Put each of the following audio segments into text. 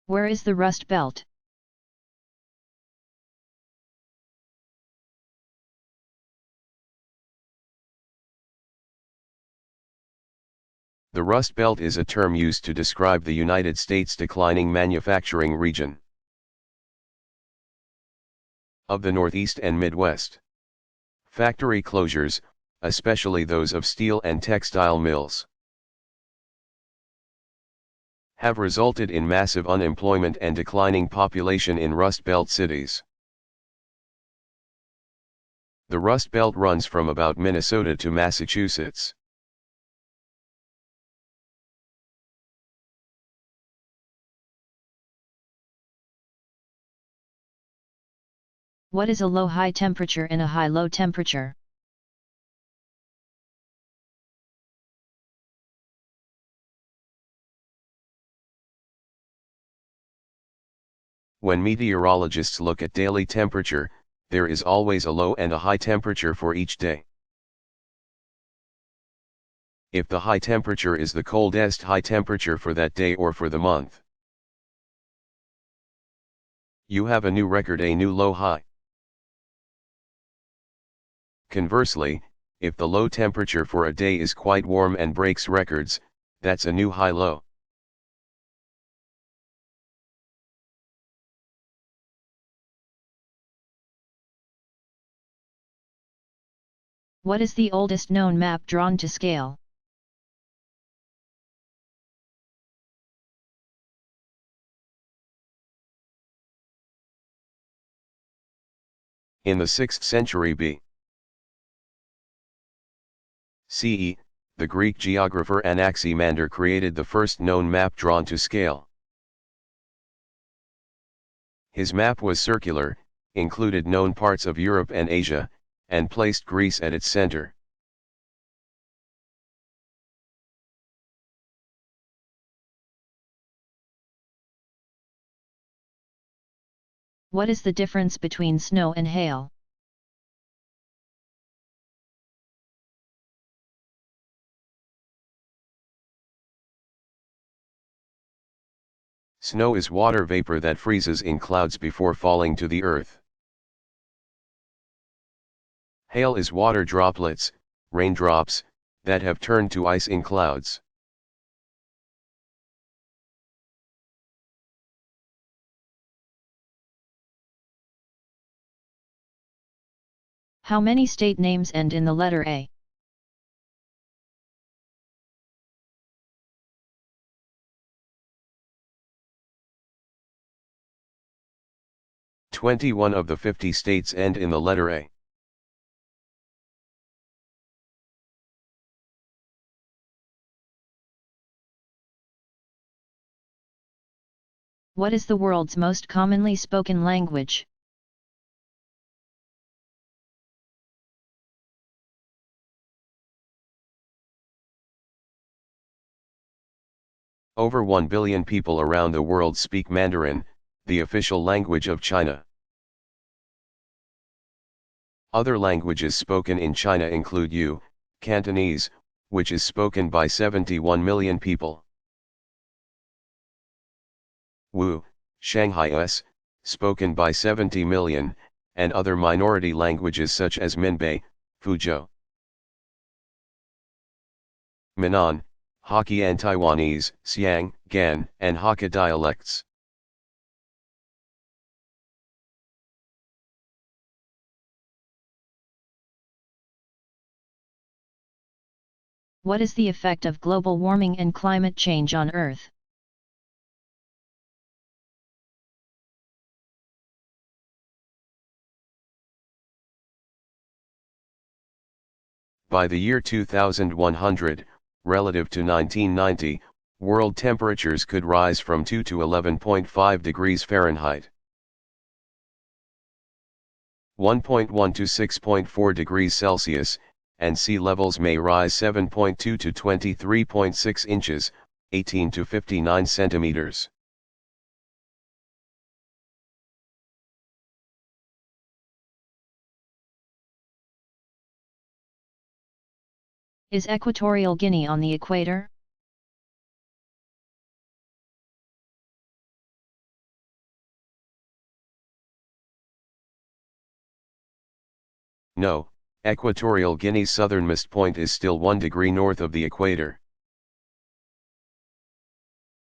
Where is the Rust Belt? The Rust Belt is a term used to describe the United States' declining manufacturing region of the Northeast and Midwest. Factory closures, especially those of steel and textile mills, have resulted in massive unemployment and declining population in Rust Belt cities. The Rust Belt runs from about Minnesota to Massachusetts. What is a low-high temperature and a high-low temperature? When meteorologists look at daily temperature, there is always a low and a high temperature for each day. If the high temperature is the coldest high temperature for that day or for the month, you have a new record, a new low high. Conversely, if the low temperature for a day is quite warm and breaks records, that's a new high low. What is the oldest known map drawn to scale? In the 6th century BCE, the Greek geographer Anaximander created the first known map drawn to scale. His map was circular, included known parts of Europe and Asia, and placed Greece at its center. What is the difference between snow and hail? Snow is water vapor that freezes in clouds before falling to the earth. Hail is water droplets, raindrops, that have turned to ice in clouds. How many state names end in the letter A? "21 of the 50 states end in the letter A. What is the world's most commonly spoken language? Over 1 billion people around the world speak Mandarin, the official language of China. Other languages spoken in China include Cantonese, which is spoken by 71 million people. Wu, Shanghaiese, spoken by 70 million, and other minority languages such as Minbei, Fuzhou, Minnan, Hokkien Taiwanese, Xiang, Gan, and Hakka dialects. What is the effect of global warming and climate change on Earth? By the year 2100, relative to 1990, world temperatures could rise from 2 to 11.5 degrees Fahrenheit. 1.1 to 6.4 degrees Celsius, and sea levels may rise 7.2 to 23.6 inches, 18 to 59 centimeters. Is Equatorial Guinea on the equator? No, Equatorial Guinea's southernmost point is still 1 degree north of the equator.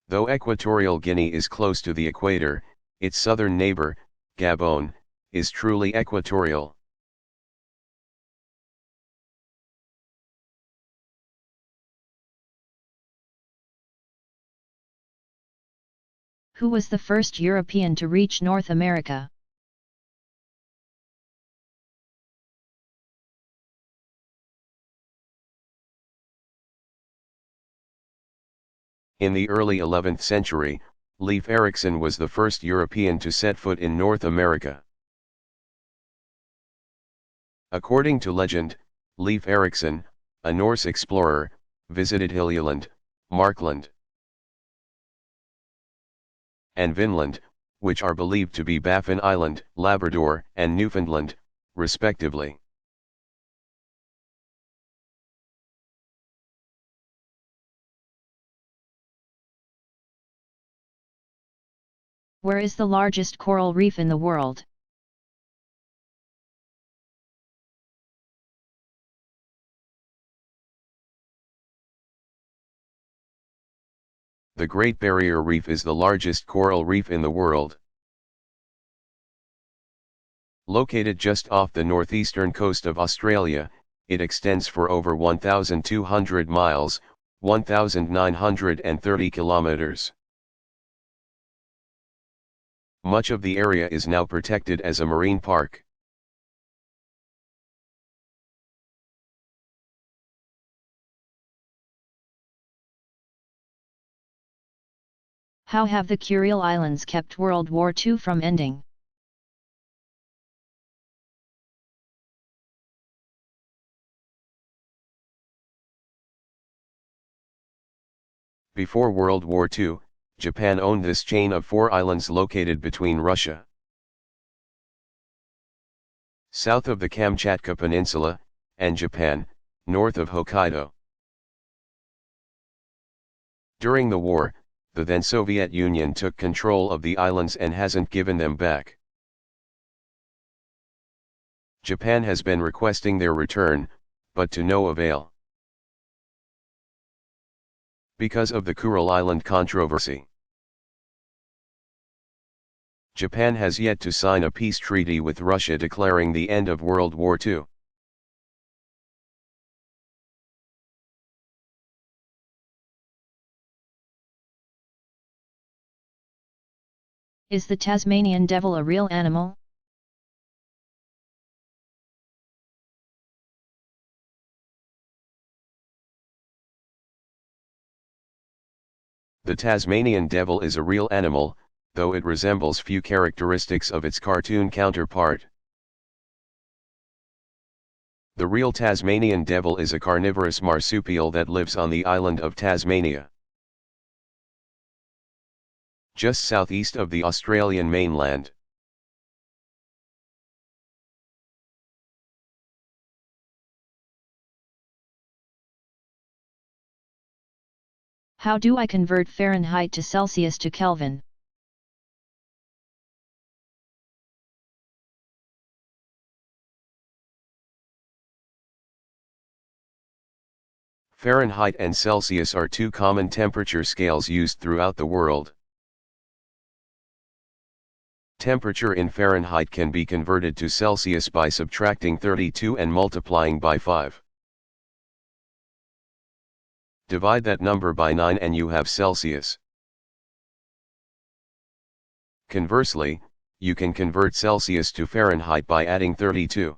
Though Equatorial Guinea is close to the equator, its southern neighbor, Gabon, is truly equatorial. Who was the first European to reach North America? In the early 11th century, Leif Erikson was the first European to set foot in North America. According to legend, Leif Erikson, a Norse explorer, visited Hiljeland, Markland, and Vinland, which are believed to be Baffin Island, Labrador, and Newfoundland, respectively. Where is the largest coral reef in the world? The Great Barrier Reef is the largest coral reef in the world. Located just off the northeastern coast of Australia, it extends for over 1,200 miles, 1,930 kilometers. Much of the area is now protected as a marine park. How have the Kuriles Islands kept World War II from ending? Before World War II, Japan owned this chain of 4 islands located between Russia, south of the Kamchatka Peninsula, and Japan, north of Hokkaido. During the war, the then Soviet Union took control of the islands and hasn't given them back. Japan has been requesting their return, but to no avail. Because of the Kuril Island controversy, Japan has yet to sign a peace treaty with Russia declaring the end of World War II. Is the Tasmanian devil a real animal? The Tasmanian devil is a real animal, though it resembles few characteristics of its cartoon counterpart. The real Tasmanian devil is a carnivorous marsupial that lives on the island of Tasmania, just southeast of the Australian mainland. How do I convert Fahrenheit to Celsius to Kelvin? Fahrenheit and Celsius are 2 common temperature scales used throughout the world. Temperature in Fahrenheit can be converted to Celsius by subtracting 32 and multiplying by 5. Divide that number by 9 and you have Celsius. Conversely, you can convert Celsius to Fahrenheit by adding 32,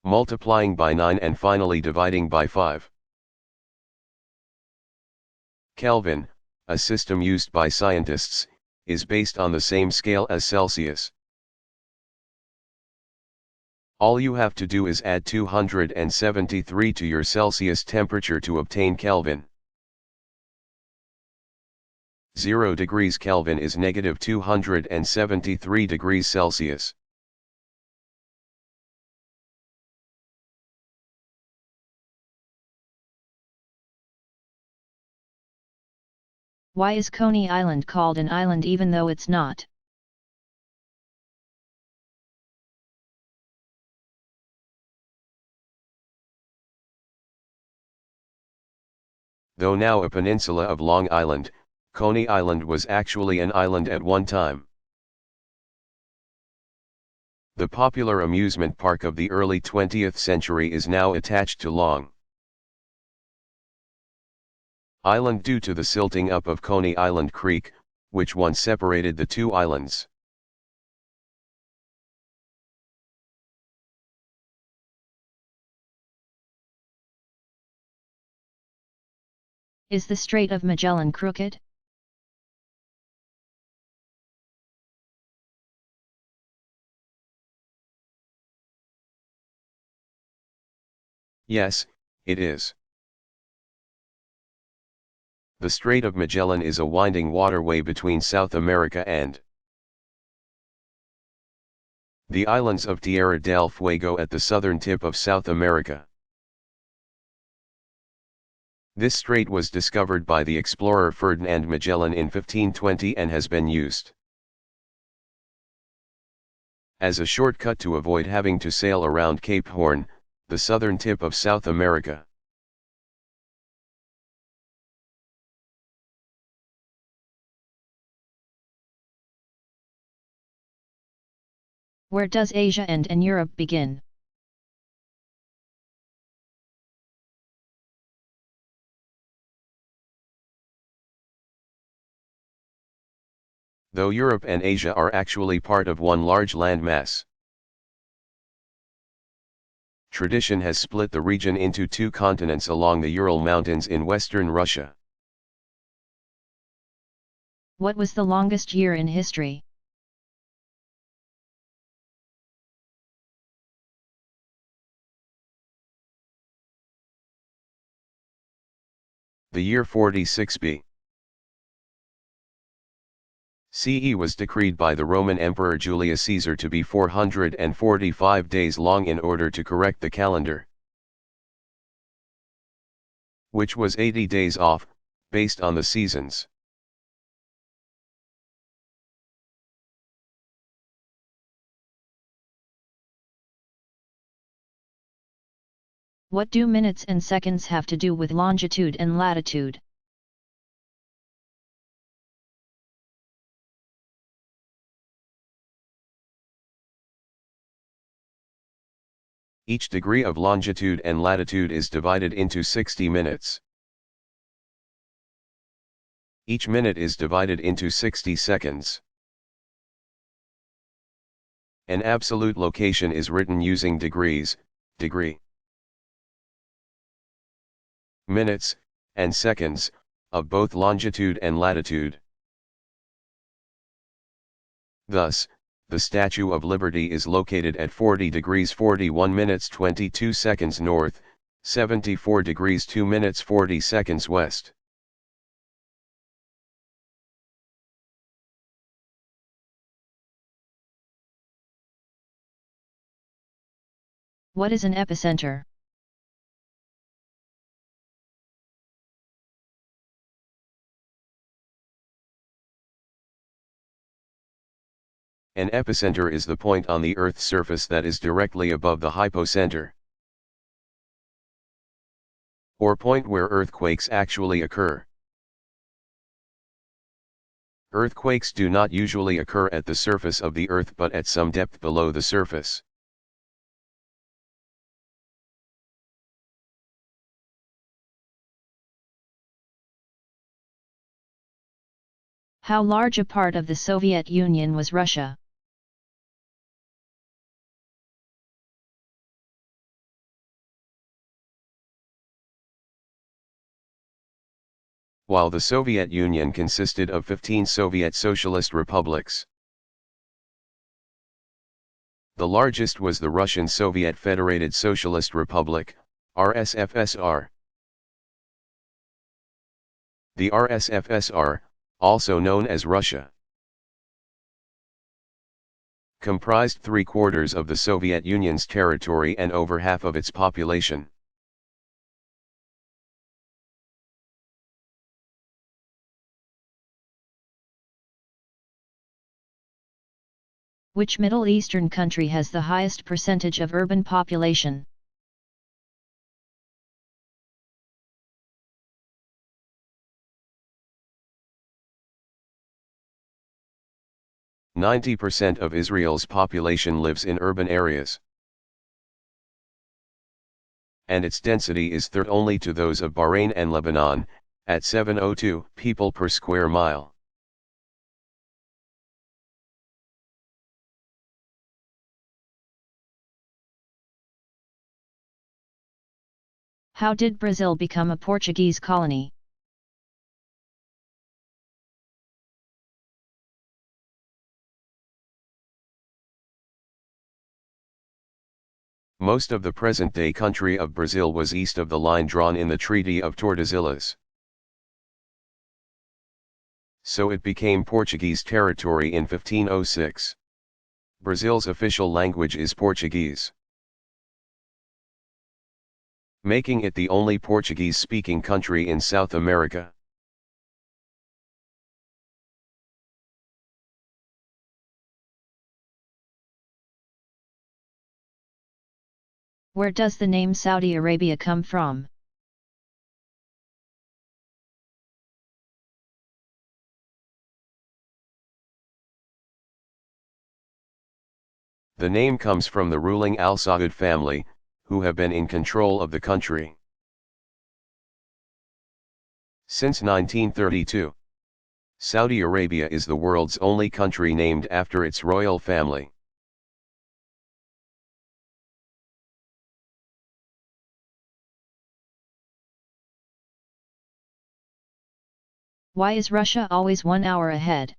multiplying by 9 and finally dividing by 5. Kelvin, a system used by scientists, is based on the same scale as Celsius. All you have to do is add 273 to your Celsius temperature to obtain Kelvin. 0 degrees Kelvin is negative 273 degrees Celsius. Why is Coney Island called an island even though it's not? Though now a peninsula of Long Island, Coney Island was actually an island at one time. The popular amusement park of the early 20th century is now attached to Long Island due to the silting up of Coney Island Creek, which once separated the two islands. Is the Strait of Magellan crooked? Yes, it is. The Strait of Magellan is a winding waterway between South America and the islands of Tierra del Fuego at the southern tip of South America. This strait was discovered by the explorer Ferdinand Magellan in 1520 and has been used as a shortcut to avoid having to sail around Cape Horn, the southern tip of South America. Where does Asia end and Europe begin? Though Europe and Asia are actually part of one large landmass, tradition has split the region into two continents along the Ural Mountains in western Russia. What was the longest year in history? The year 46 B. CE was decreed by the Roman Emperor Julius Caesar to be 445 days long in order to correct the calendar, which was 80 days off, based on the seasons. What do minutes and seconds have to do with longitude and latitude? Each degree of longitude and latitude is divided into 60 minutes. Each minute is divided into 60 seconds. An absolute location is written using degrees, degree, minutes, and seconds, of both longitude and latitude. Thus, the Statue of Liberty is located at 40 degrees 41 minutes 22 seconds north, 74 degrees 2 minutes 40 seconds west. What is an epicenter? An epicenter is the point on the Earth's surface that is directly above the hypocenter, or point where earthquakes actually occur. Earthquakes do not usually occur at the surface of the Earth but at some depth below the surface. How large a part of the Soviet Union was Russia? While the Soviet Union consisted of 15 Soviet Socialist republics, the largest was the Russian Soviet Federated Socialist Republic, RSFSR. The RSFSR, also known as Russia, comprised 3/4 of the Soviet Union's territory and over half of its population. Which Middle Eastern country has the highest percentage of urban population? 90% of Israel's population lives in urban areas, and its density is third only to those of Bahrain and Lebanon, at 702 people per square mile. How did Brazil become a Portuguese colony? Most of the present-day country of Brazil was east of the line drawn in the Treaty of Tordesillas. So it became Portuguese territory in 1506. Brazil's official language is Portuguese, making it the only Portuguese-speaking country in South America. Where does the name Saudi Arabia come from? The name comes from the ruling Al Saud family, who have been in control of the country since 1932. Saudi Arabia is the world's only country named after its royal family. Why is Russia always 1 hour ahead?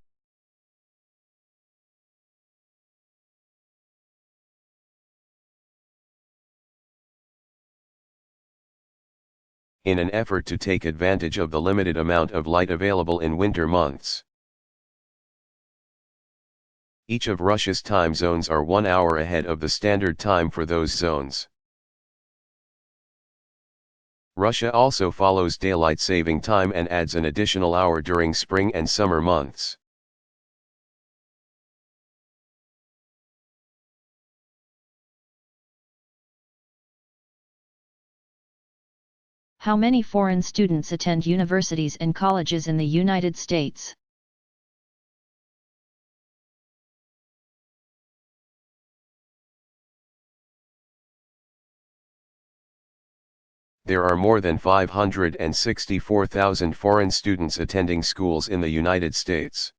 In an effort to take advantage of the limited amount of light available in winter months. Each of Russia's time zones are 1 hour ahead of the standard time for those zones. Russia also follows daylight saving time and adds an additional hour during spring and summer months. How many foreign students attend universities and colleges in the United States? There are more than 564,000 foreign students attending schools in the United States.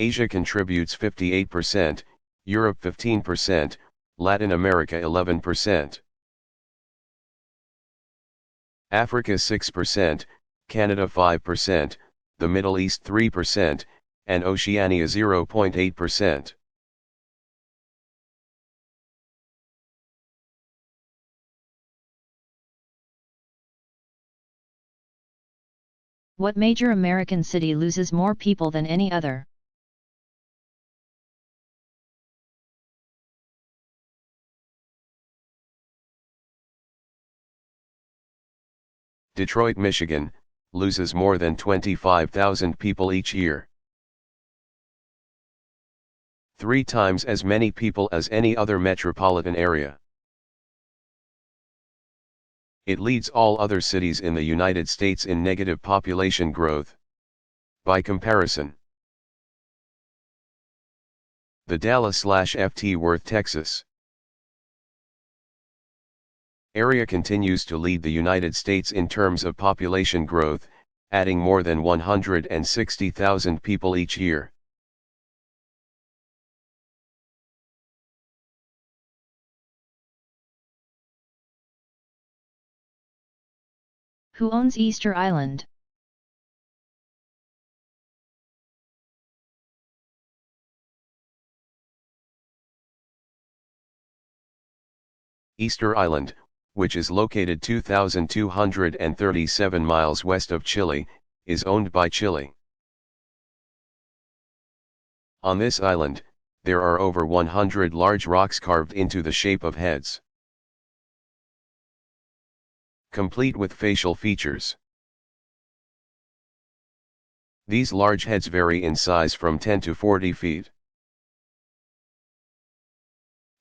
Asia contributes 58%, Europe 15%, Latin America 11%. Africa 6%, Canada 5%, the Middle East 3%, and Oceania 0.8%. What major American city loses more people than any other? Detroit, Michigan, loses more than 25,000 people each year. 3 times as many people as any other metropolitan area. It leads all other cities in the United States in negative population growth. By comparison, the Dallas/Fort Worth, Texas area continues to lead the United States in terms of population growth, adding more than 160,000 people each year. Who owns Easter Island? Easter Island, which is located 2,237 miles west of Chile, is owned by Chile. On this island, there are over 100 large rocks carved into the shape of heads, complete with facial features. These large heads vary in size from 10 to 40 feet,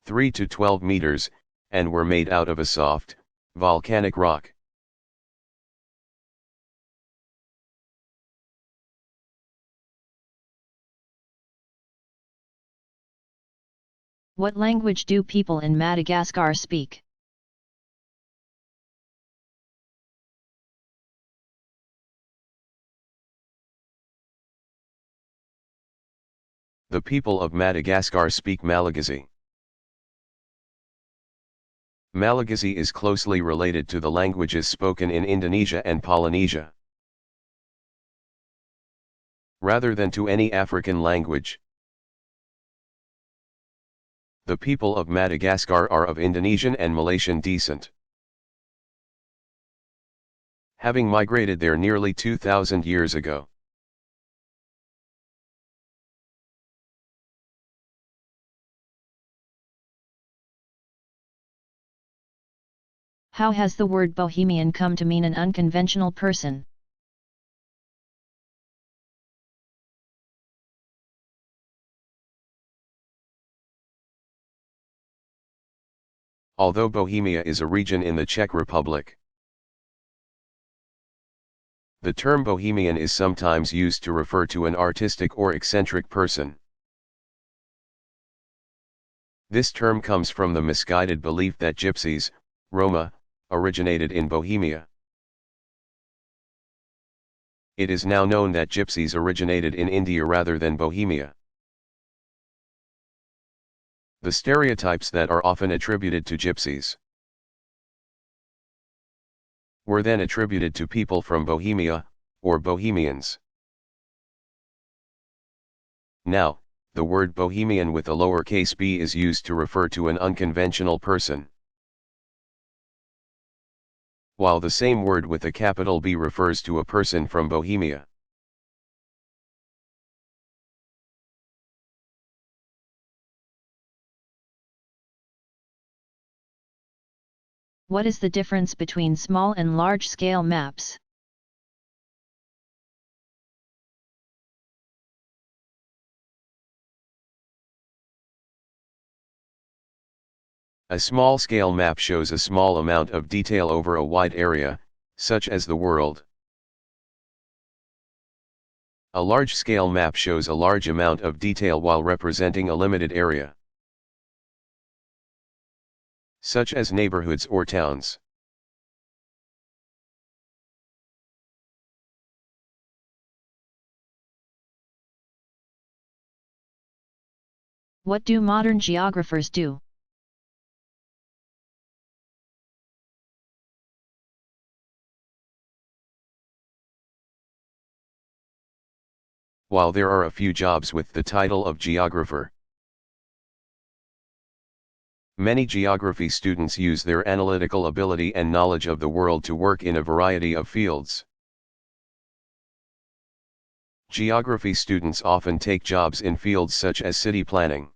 3 to 12 meters, and were made out of a soft, volcanic rock. What language do people in Madagascar speak? The people of Madagascar speak Malagasy. Malagasy is closely related to the languages spoken in Indonesia and Polynesia, rather than to any African language. The people of Madagascar are of Indonesian and Malaysian descent, having migrated there nearly 2,000 years ago. How has the word Bohemian come to mean an unconventional person? Although Bohemia is a region in the Czech Republic, the term Bohemian is sometimes used to refer to an artistic or eccentric person. This term comes from the misguided belief that gypsies, Roma, originated in Bohemia. It is now known that gypsies originated in India rather than Bohemia. The stereotypes that are often attributed to gypsies were then attributed to people from Bohemia, or Bohemians. Now, the word Bohemian with a lowercase b is used to refer to an unconventional person, while the same word with a capital B refers to a person from Bohemia. What is the difference between small and large-scale maps? A small-scale map shows a small amount of detail over a wide area, such as the world. A large-scale map shows a large amount of detail while representing a limited area, such as neighborhoods or towns. What do modern geographers do? While there are a few jobs with the title of geographer, many geography students use their analytical ability and knowledge of the world to work in a variety of fields. Geography students often take jobs in fields such as city planning,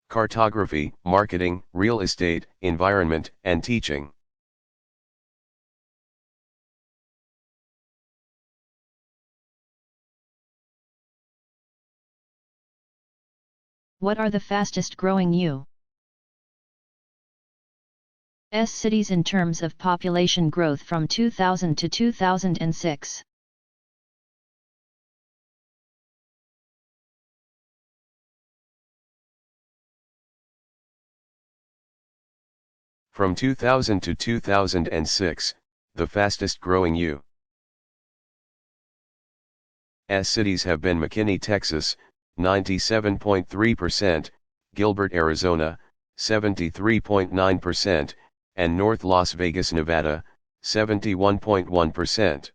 cartography, marketing, real estate, environment, and teaching. What are the fastest growing U.S. cities in terms of population growth from 2000 to 2006? From 2000 to 2006, the fastest growing U.S. cities have been McKinney, Texas, 97.3%, Gilbert, Arizona, 73.9%, and North Las Vegas, Nevada, 71.1%.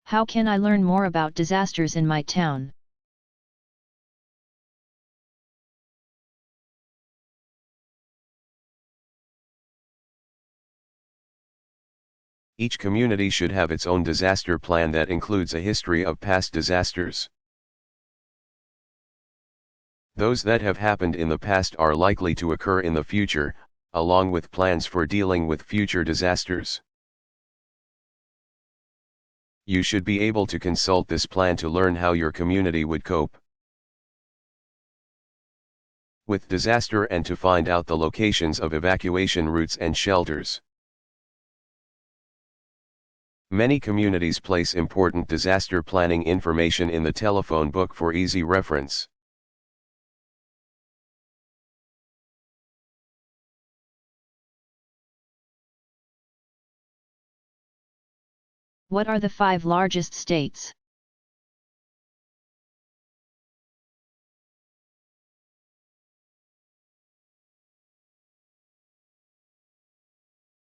How can I learn more about disasters in my town? Each community should have its own disaster plan that includes a history of past disasters. Those that have happened in the past are likely to occur in the future, along with plans for dealing with future disasters. You should be able to consult this plan to learn how your community would cope with disaster and to find out the locations of evacuation routes and shelters. Many communities place important disaster planning information in the telephone book for easy reference. What are the 5 largest states?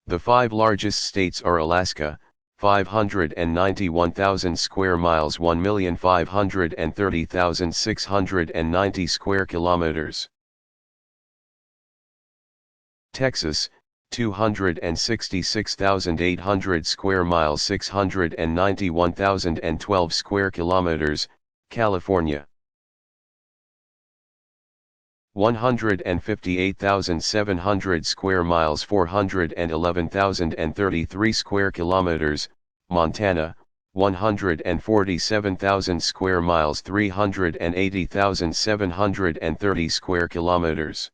The 5 largest states are Alaska, 591,000 square miles, 1,530,690 square kilometers. Texas, 266,800 square miles, 691,012 square kilometers. California, 158,700 square miles, 411,033 square kilometers. Montana, 147,000 square miles, 380,730 square kilometers.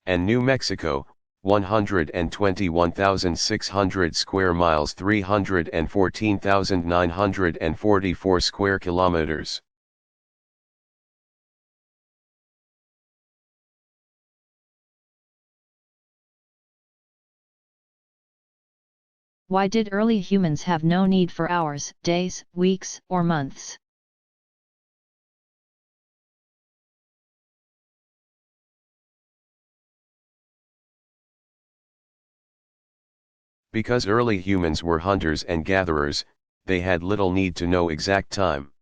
And New Mexico, 121,600 square miles, 314,944 square kilometers. Why did early humans have no need for hours, days, weeks, or months? Because early humans were hunters and gatherers, they had little need to know exact time.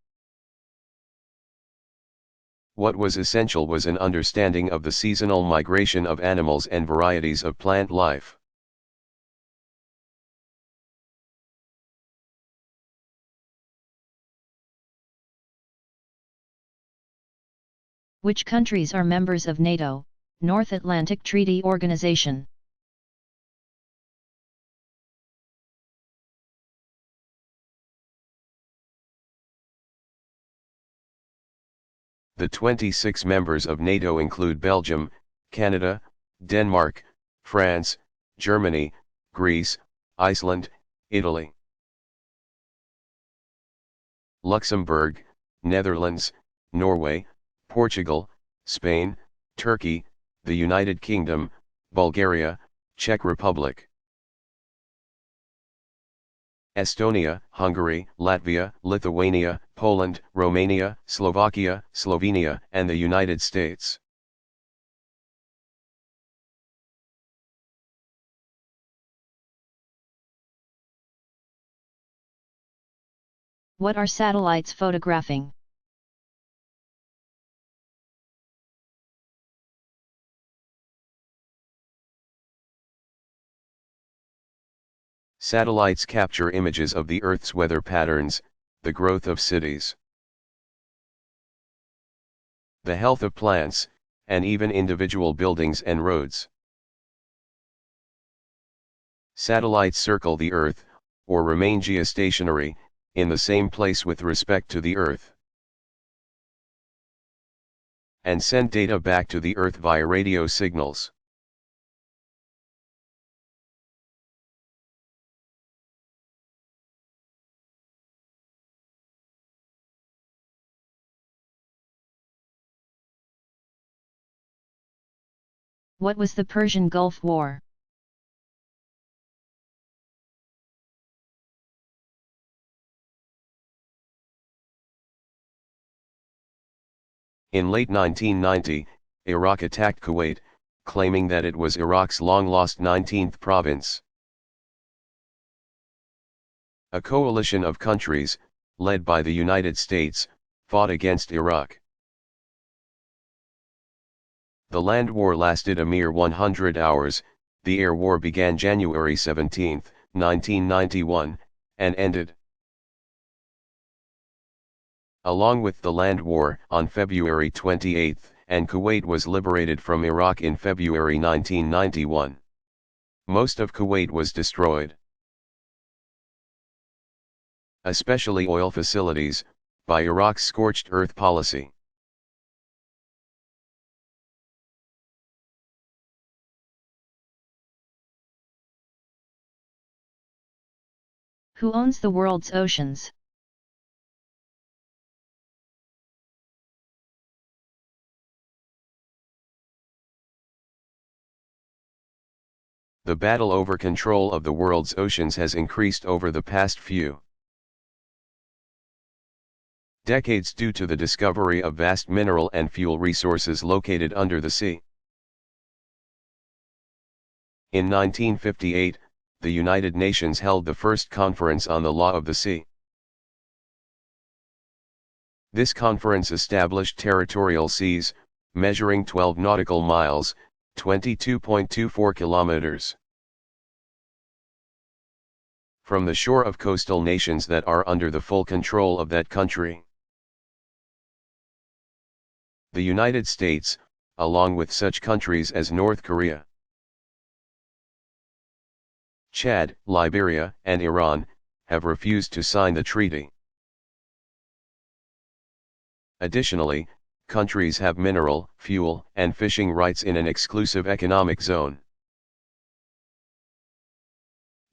What was essential was an understanding of the seasonal migration of animals and varieties of plant life. Which countries are members of NATO, North Atlantic Treaty Organization? The 26 members of NATO include Belgium, Canada, Denmark, France, Germany, Greece, Iceland, Italy, Luxembourg, Netherlands, Norway, Portugal, Spain, Turkey, the United Kingdom, Bulgaria, Czech Republic, Estonia, Hungary, Latvia, Lithuania, Poland, Romania, Slovakia, Slovenia, and the United States. What are satellites photographing? Satellites capture images of the Earth's weather patterns, the growth of cities, the health of plants, and even individual buildings and roads. Satellites circle the Earth, or remain geostationary, in the same place with respect to the Earth, and send data back to the Earth via radio signals. What was the Persian Gulf War? In late 1990, Iraq attacked Kuwait, claiming that it was Iraq's long-lost 19th province. A coalition of countries, led by the United States, fought against Iraq. The land war lasted a mere 100 hours, the air war began January 17, 1991, and ended. Along with the land war on February 28, and Kuwait was liberated from Iraq in February 1991. Most of Kuwait was destroyed, especially oil facilities, by Iraq's scorched earth policy. Who owns the world's oceans? The battle over control of the world's oceans has increased over the past few decades due to the discovery of vast mineral and fuel resources located under the sea. In 1958, the United Nations held the first conference on the law of the sea. This conference established territorial seas, measuring 12 nautical miles, 22.24 kilometers, from the shore of coastal nations that are under the full control of that country. The United States, along with such countries as North Korea, Chad, Liberia, and Iran, have refused to sign the treaty. Additionally, countries have mineral, fuel, and fishing rights in an exclusive economic zone,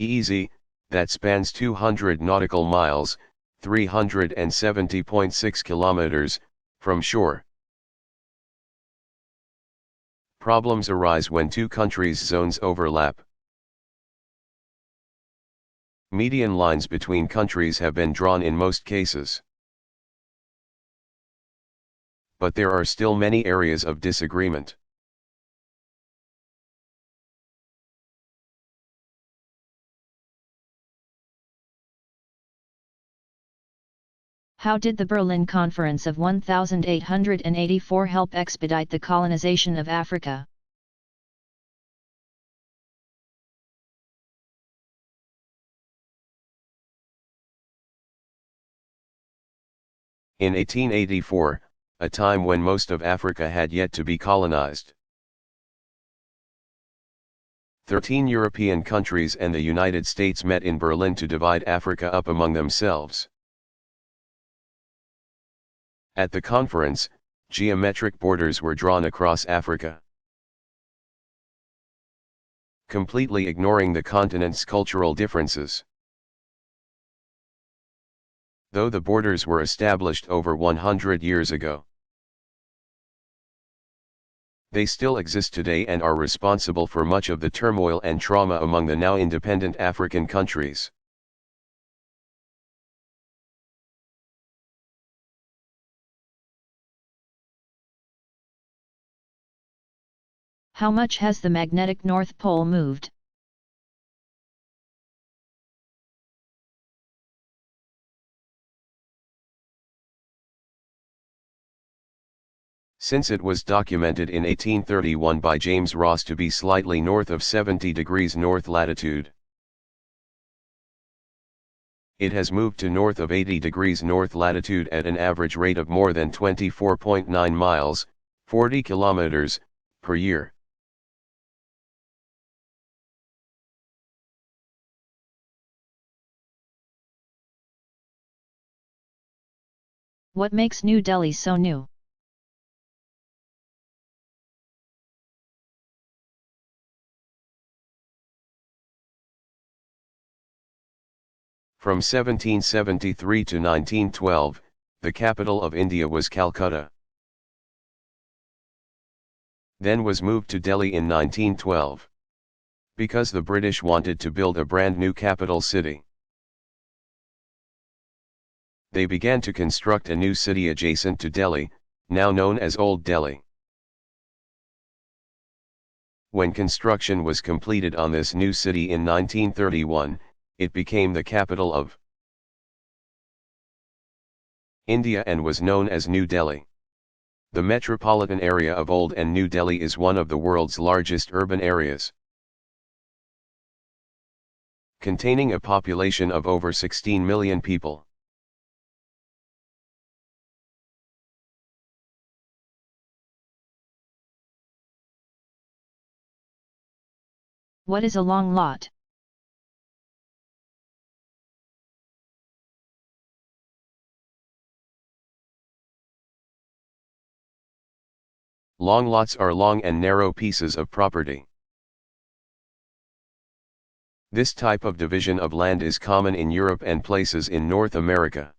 EEZ, that spans 200 nautical miles, 370.6 kilometers, from shore. Problems arise when two countries' zones overlap. Median lines between countries have been drawn in most cases, but there are still many areas of disagreement. How did the Berlin Conference of 1884 help expedite the colonization of Africa? In 1884, a time when most of Africa had yet to be colonized, 13 European countries and the United States met in Berlin to divide Africa up among themselves. At the conference, geometric borders were drawn across Africa, completely ignoring the continent's cultural differences. Though the borders were established over 100 years ago, they still exist today and are responsible for much of the turmoil and trauma among the now independent African countries. How much has the magnetic North Pole moved? Since it was documented in 1831 by James Ross to be slightly north of 70 degrees north latitude, it has moved to north of 80 degrees north latitude at an average rate of more than 24.9 miles, 40 kilometers, per year. What makes New Delhi so new? From 1773 to 1912, the capital of India was Calcutta. Then was moved to Delhi in 1912. Because the British wanted to build a brand new capital city, they began to construct a new city adjacent to Delhi, now known as Old Delhi. When construction was completed on this new city in 1931, it became the capital of India and was known as New Delhi. The metropolitan area of Old and New Delhi is one of the world's largest urban areas, containing a population of over 16 million people. What is a long lot? Long lots are long and narrow pieces of property. This type of division of land is common in Europe and places in North America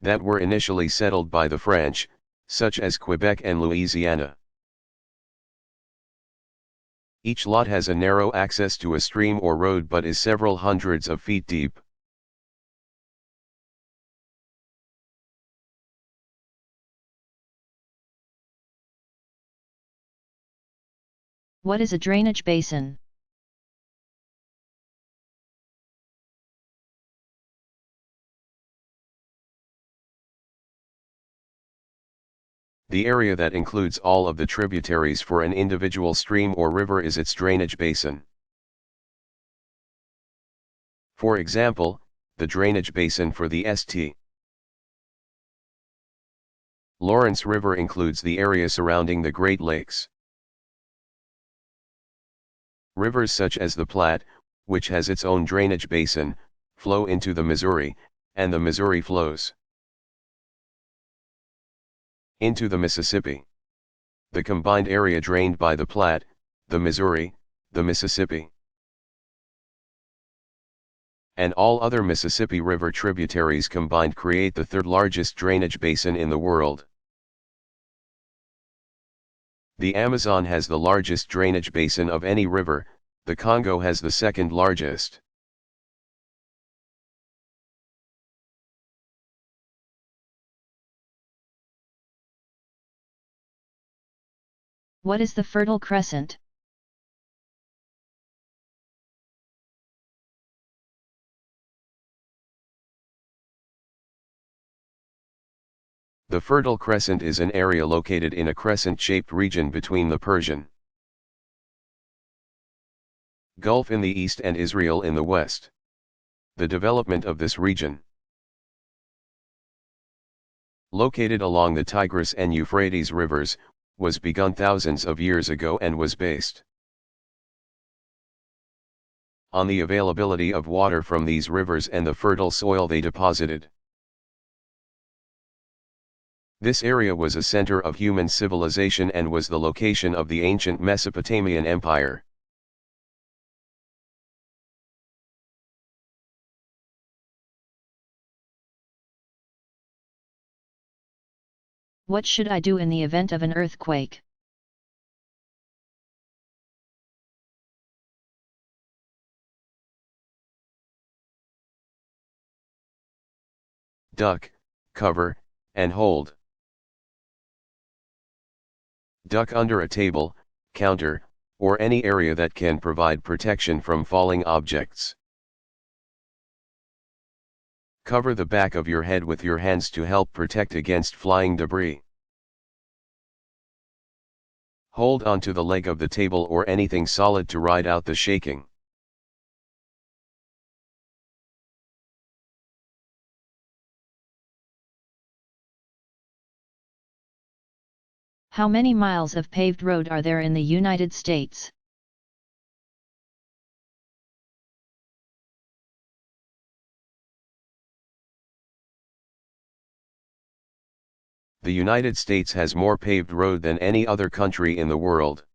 that were initially settled by the French, such as Quebec and Louisiana. Each lot has a narrow access to a stream or road but is several hundreds of feet deep. What is a drainage basin? The area that includes all of the tributaries for an individual stream or river is its drainage basin. For example, the drainage basin for the St. Lawrence River includes the area surrounding the Great Lakes. Rivers such as the Platte, which has its own drainage basin, flow into the Missouri, and the Missouri flows into the Mississippi. The combined area drained by the Platte, the Missouri, the Mississippi, and all other Mississippi River tributaries combined create the third largest drainage basin in the world. The Amazon has the largest drainage basin of any river, the Congo has the second largest. What is the Fertile Crescent? The Fertile Crescent is an area located in a crescent-shaped region between the Persian Gulf in the east and Israel in the west. The development of this region, located along the Tigris and Euphrates rivers, was begun thousands of years ago and was based on the availability of water from these rivers and the fertile soil they deposited. This area was a center of human civilization and was the location of the ancient Mesopotamian Empire. What should I do in the event of an earthquake? Duck, cover, and hold. Duck under a table, counter, or any area that can provide protection from falling objects. Cover the back of your head with your hands to help protect against flying debris. Hold onto the leg of the table or anything solid to ride out the shaking. How many miles of paved road are there in the United States? The United States has more paved road than any other country in the world,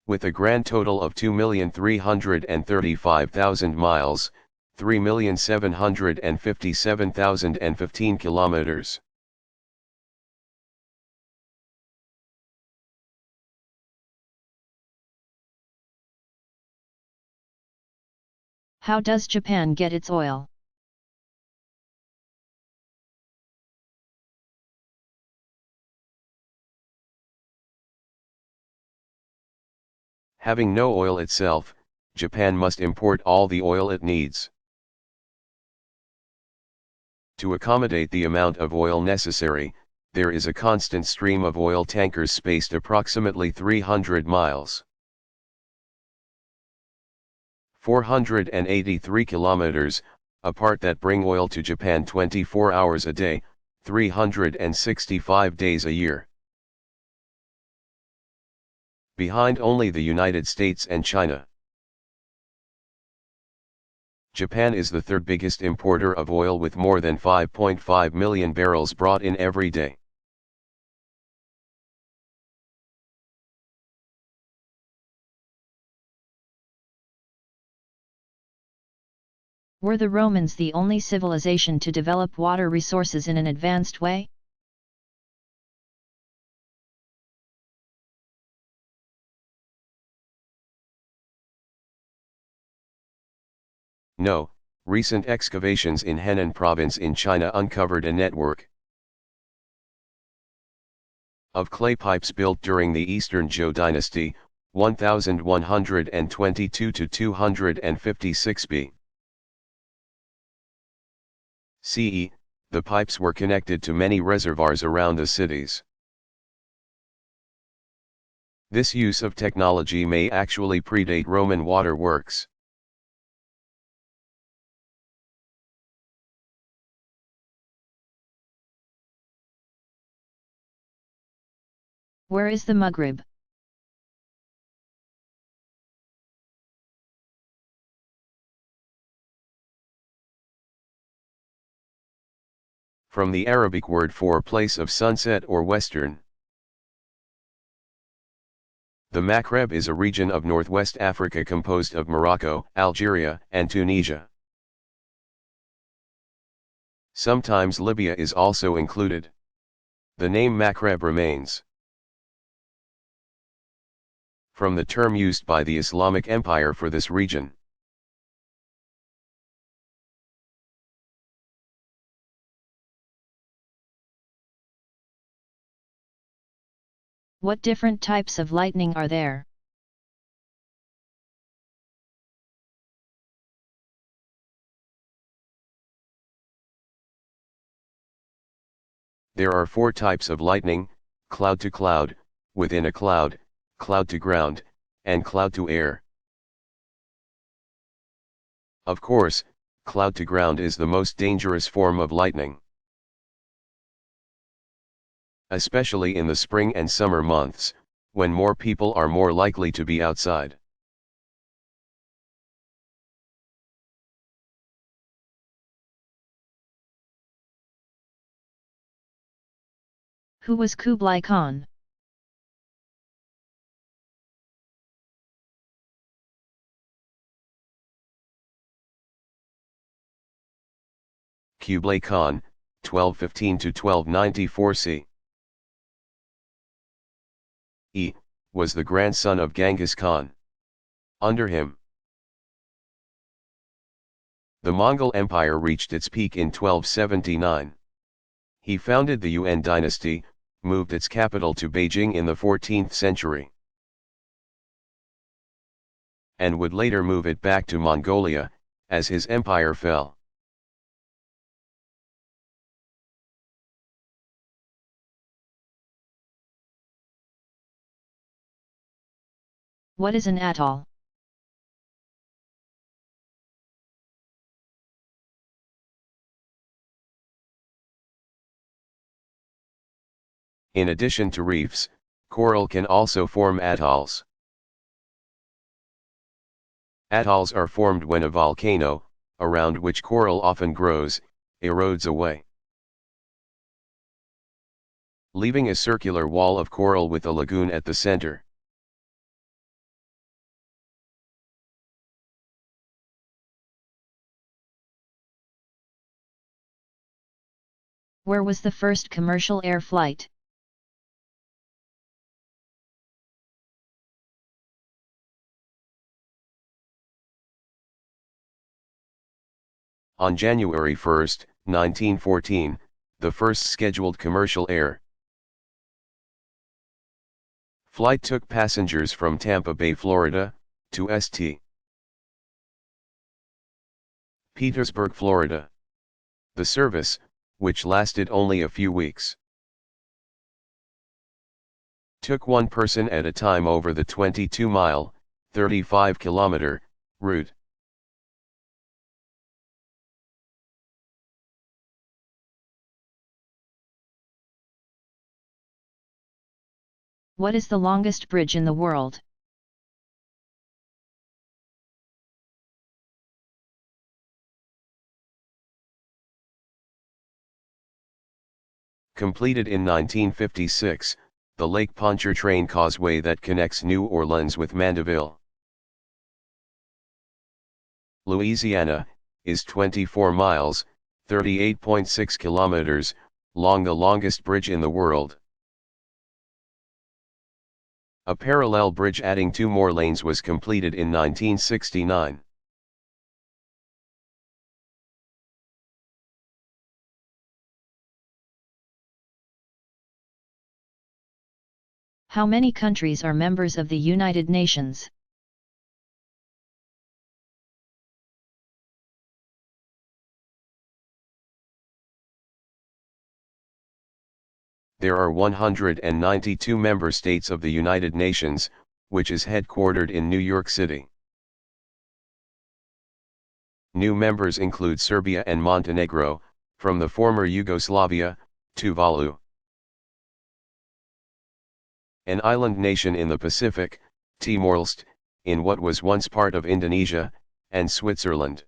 with a grand total of 2,335,000 miles, 3,757,015 kilometers. How does Japan get its oil? Having no oil itself, Japan must import all the oil it needs. To accommodate the amount of oil necessary, there is a constant stream of oil tankers spaced approximately 300 miles. 483 kilometers, apart that bring oil to Japan 24 hours a day, 365 days a year. Behind only the United States and China. Japan is the third biggest importer of oil with more than 5.5 million barrels brought in every day. Were the Romans the only civilization to develop water resources in an advanced way? No, recent excavations in Henan province in China uncovered a network of clay pipes built during the Eastern Zhou dynasty, 1122 to 256 B. CE, the pipes were connected to many reservoirs around the cities. This use of technology may actually predate Roman waterworks. Where is the Maghreb? From the Arabic word for place of sunset or western. The Maghreb is a region of northwest Africa composed of Morocco, Algeria, and Tunisia. Sometimes Libya is also included. The name Maghreb remains from the term used by the Islamic Empire for this region. What different types of lightning are there? There are 4 types of lightning: cloud to cloud, within a cloud, cloud to ground, and cloud to air. Of course, cloud to ground is the most dangerous form of lightning, especially in the spring and summer months, when more people are more likely to be outside. Who was Kublai Khan? Kublai Khan, 1215 to 1294 c. E. was the grandson of Genghis Khan. Under him, the Mongol Empire reached its peak in 1279. He founded the Yuan dynasty, moved its capital to Beijing in the 14th century, and would later move it back to Mongolia, as his empire fell. What is an atoll? In addition to reefs, coral can also form atolls. Atolls are formed when a volcano, around which coral often grows, erodes away, leaving a circular wall of coral with a lagoon at the center. Where was the first commercial air flight? On January 1, 1914, the first scheduled commercial air flight took passengers from Tampa Bay, Florida, to St. Petersburg, Florida. The service, which lasted only a few weeks, took one person at a time over the 22-mile, 35-kilometer, route. What is the longest bridge in the world? Completed in 1956, the Lake Pontchartrain Causeway that connects New Orleans with Mandeville, Louisiana, is 24 miles, 38.6 kilometers, long, the longest bridge in the world. A parallel bridge adding 2 more lanes was completed in 1969. How many countries are members of the United Nations? There are 192 member states of the United Nations, which is headquartered in New York City. New members include Serbia and Montenegro, from the former Yugoslavia, Tuvalu. An island nation in the Pacific, Timor-Leste, in what was once part of Indonesia, and Switzerland.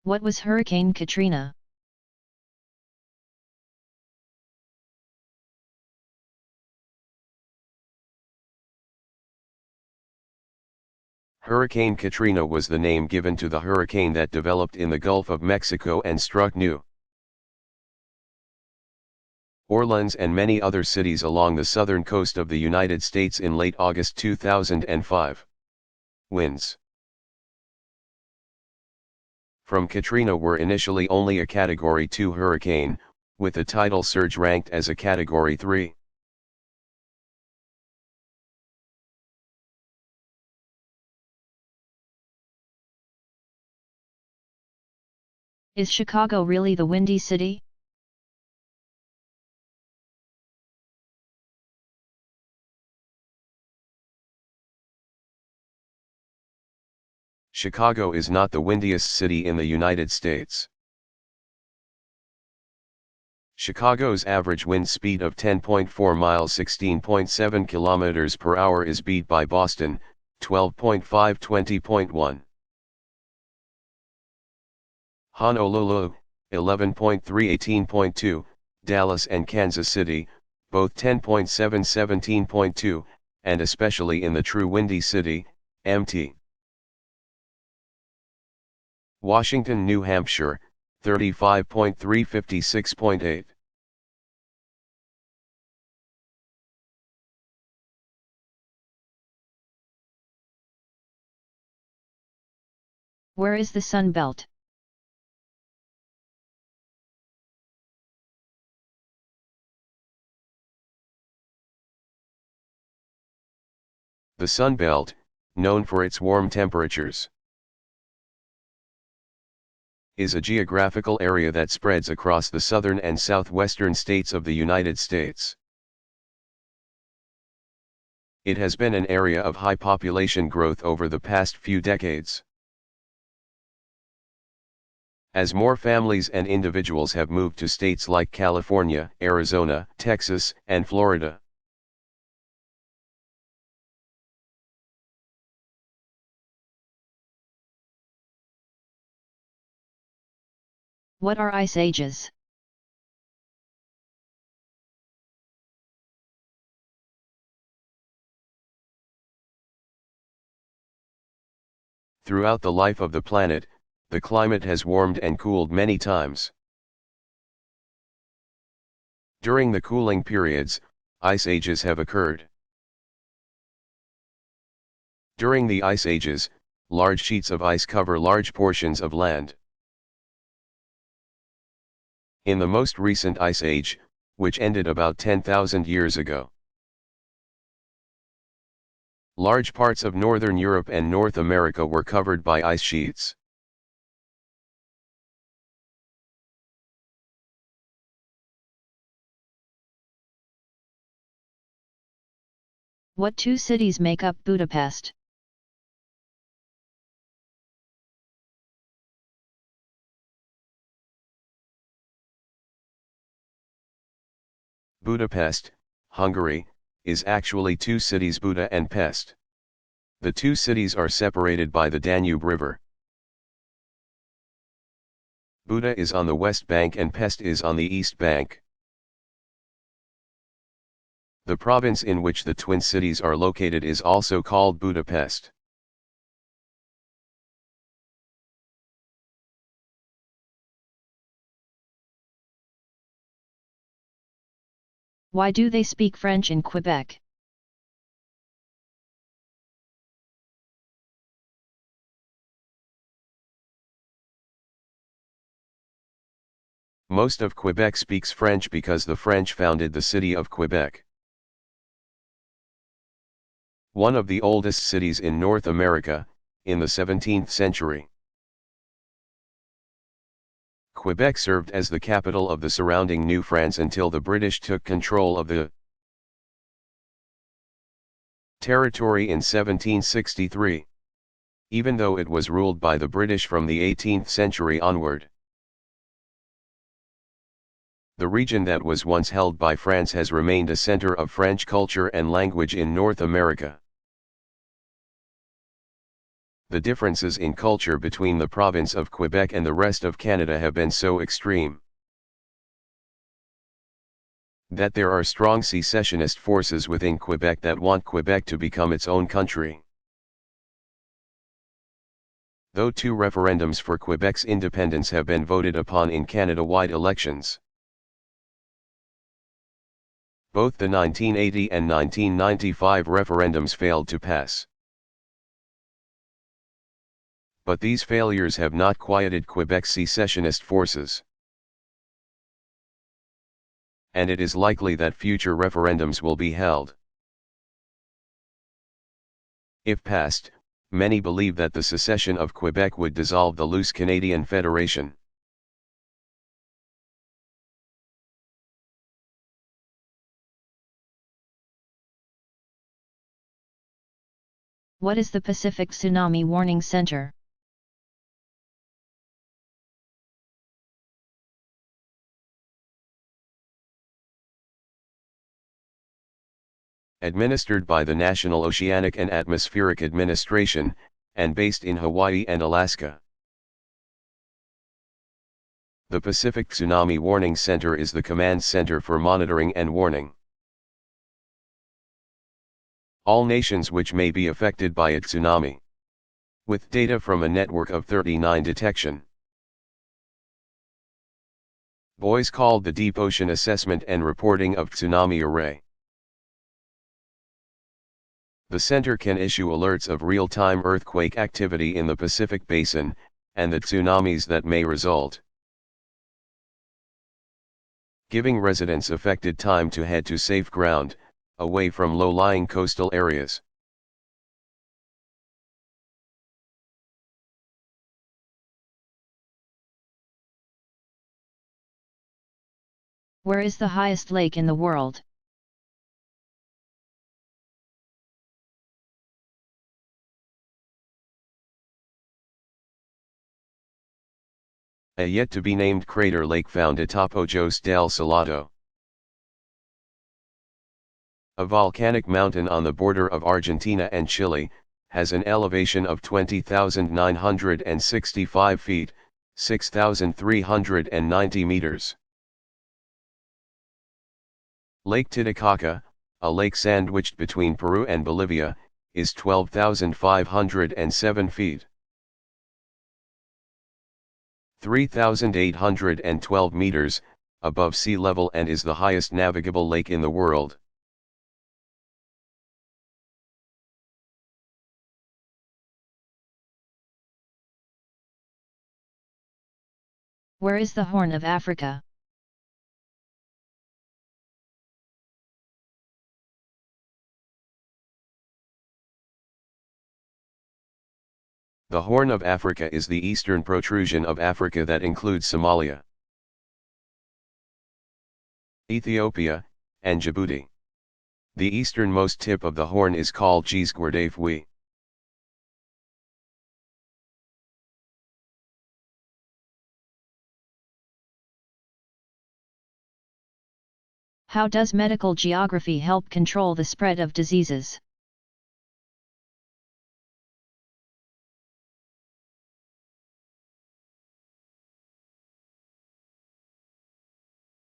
What was Hurricane Katrina? Hurricane Katrina was the name given to the hurricane that developed in the Gulf of Mexico and struck New Orleans and many other cities along the southern coast of the United States in late August 2005. Winds from Katrina were initially only a Category 2 hurricane, with the tidal surge ranked as a Category 3. Is Chicago really the Windy City? Chicago is not the windiest city in the United States. Chicago's average wind speed of 10.4 miles 16.7 kilometers per hour is beat by Boston, 12.5 20.1. Honolulu, 11.3 18.2, Dallas and Kansas City, both 10.7 17.2, and especially in the true Windy City, MT. Washington, New Hampshire, 35.3 56.8. Where is the Sun Belt? The Sun Belt, known for its warm temperatures, is a geographical area that spreads across the southern and southwestern states of the United States. It has been an area of high population growth over the past few decades. As more families and individuals have moved to states like California, Arizona, Texas, and Florida. What are ice ages? Throughout the life of the planet, the climate has warmed and cooled many times. During the cooling periods, ice ages have occurred. During the ice ages, large sheets of ice cover large portions of land. In the most recent ice age, which ended about 10,000 years ago, large parts of northern Europe and North America were covered by ice sheets. What two cities make up Budapest? Budapest, Hungary, is actually two cities, Buda and Pest. The two cities are separated by the Danube River. Buda is on the west bank and Pest is on the east bank. The province in which the twin cities are located is also called Budapest. Why do they speak French in Quebec? Most of Quebec speaks French because the French founded the city of Quebec. One of the oldest cities in North America, in the 17th century. Quebec served as the capital of the surrounding New France until the British took control of the territory in 1763. Even though it was ruled by the British from the 18th century onward. The region that was once held by France has remained a center of French culture and language in North America. The differences in culture between the province of Quebec and the rest of Canada have been so extreme that there are strong secessionist forces within Quebec that want Quebec to become its own country. Though 2 referendums for Quebec's independence have been voted upon in Canada-wide elections, both the 1980 and 1995 referendums failed to pass. But these failures have not quieted Quebec's secessionist forces. And it is likely that future referendums will be held. If passed, many believe that the secession of Quebec would dissolve the loose Canadian Federation. What is the Pacific Tsunami Warning Center? Administered by the National Oceanic and Atmospheric Administration, and based in Hawaii and Alaska. The Pacific Tsunami Warning Center is the command center for monitoring and warning all nations which may be affected by a tsunami, with data from a network of 39 detection buoys called the Deep Ocean Assessment and Reporting of Tsunami Array. The center can issue alerts of real-time earthquake activity in the Pacific Basin, and the tsunamis that may result, giving residents affected time to head to safe ground, away from low-lying coastal areas. Where is the highest lake in the world? A yet-to-be-named crater lake found atop Ojos del Salado, a volcanic mountain on the border of Argentina and Chile, has an elevation of 20,965 feet, 6,390 meters. Lake Titicaca, a lake sandwiched between Peru and Bolivia, is 12,507 feet, 3,812 meters, above sea level and is the highest navigable lake in the world. Where is the Horn of Africa? The Horn of Africa is the eastern protrusion of Africa that includes Somalia, Ethiopia, and Djibouti. The easternmost tip of the horn is called Gisguardafui. How does medical geography help control the spread of diseases?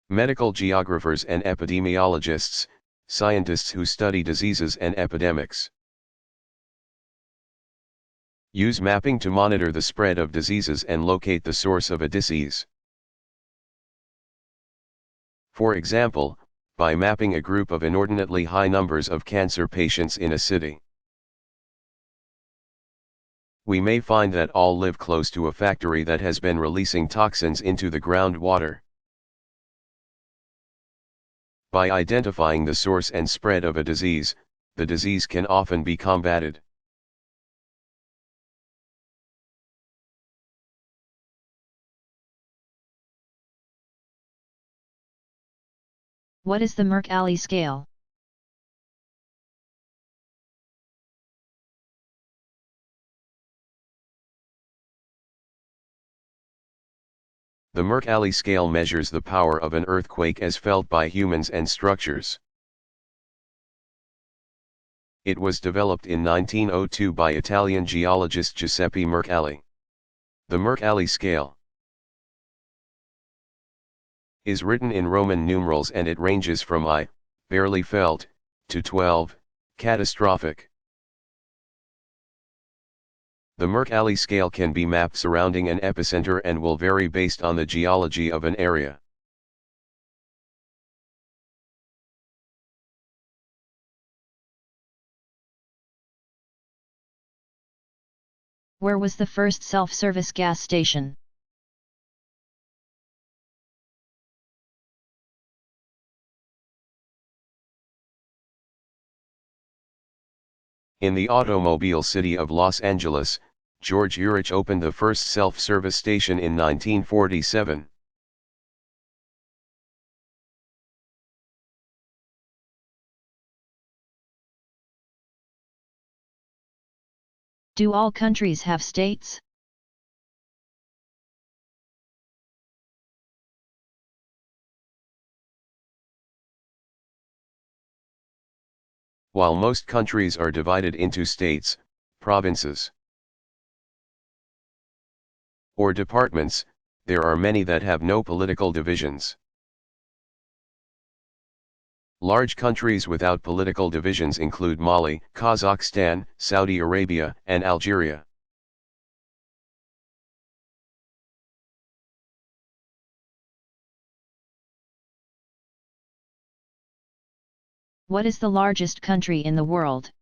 Medical geographers and epidemiologists scientists who study diseases and epidemics. Use mapping to monitor the spread of diseases and locate the source of a disease. For example, by mapping a group of inordinately high numbers of cancer patients in a city. We may find that all live close to a factory that has been releasing toxins into the groundwater. By identifying the source and spread of a disease, the disease can often be combated. What is the Mercalli scale? The Mercalli scale measures the power of an earthquake as felt by humans and structures. It was developed in 1902 by Italian geologist Giuseppe Mercalli. The Mercalli scale is written in Roman numerals and it ranges from I, barely felt, to 12, catastrophic. The Mercalli scale can be mapped surrounding an epicenter and will vary based on the geology of an area. Where was the first self-service gas station? In the automobile city of Los Angeles, George Urich opened the first self-service station in 1947. Do all countries have states? While most countries are divided into states, provinces, or departments, there are many that have no political divisions. Large countries without political divisions include Mali, Kazakhstan, Saudi Arabia, and Algeria. What is the largest country in the world?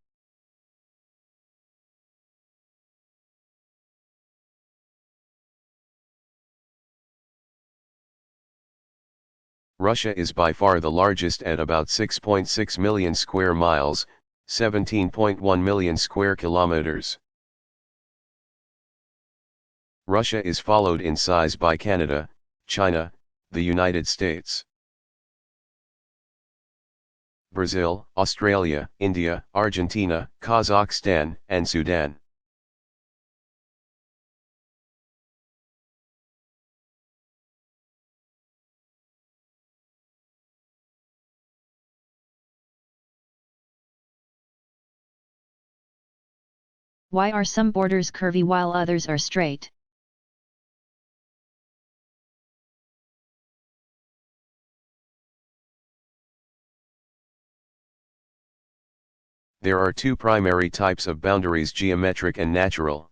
Russia is by far the largest at about 6.6 million square miles, 17.1 million square kilometers. Russia is followed in size by Canada, China, the United States, Brazil, Australia, India, Argentina, Kazakhstan, and Sudan. Why are some borders curvy while others are straight? There are two primary types of boundaries: geometric and natural.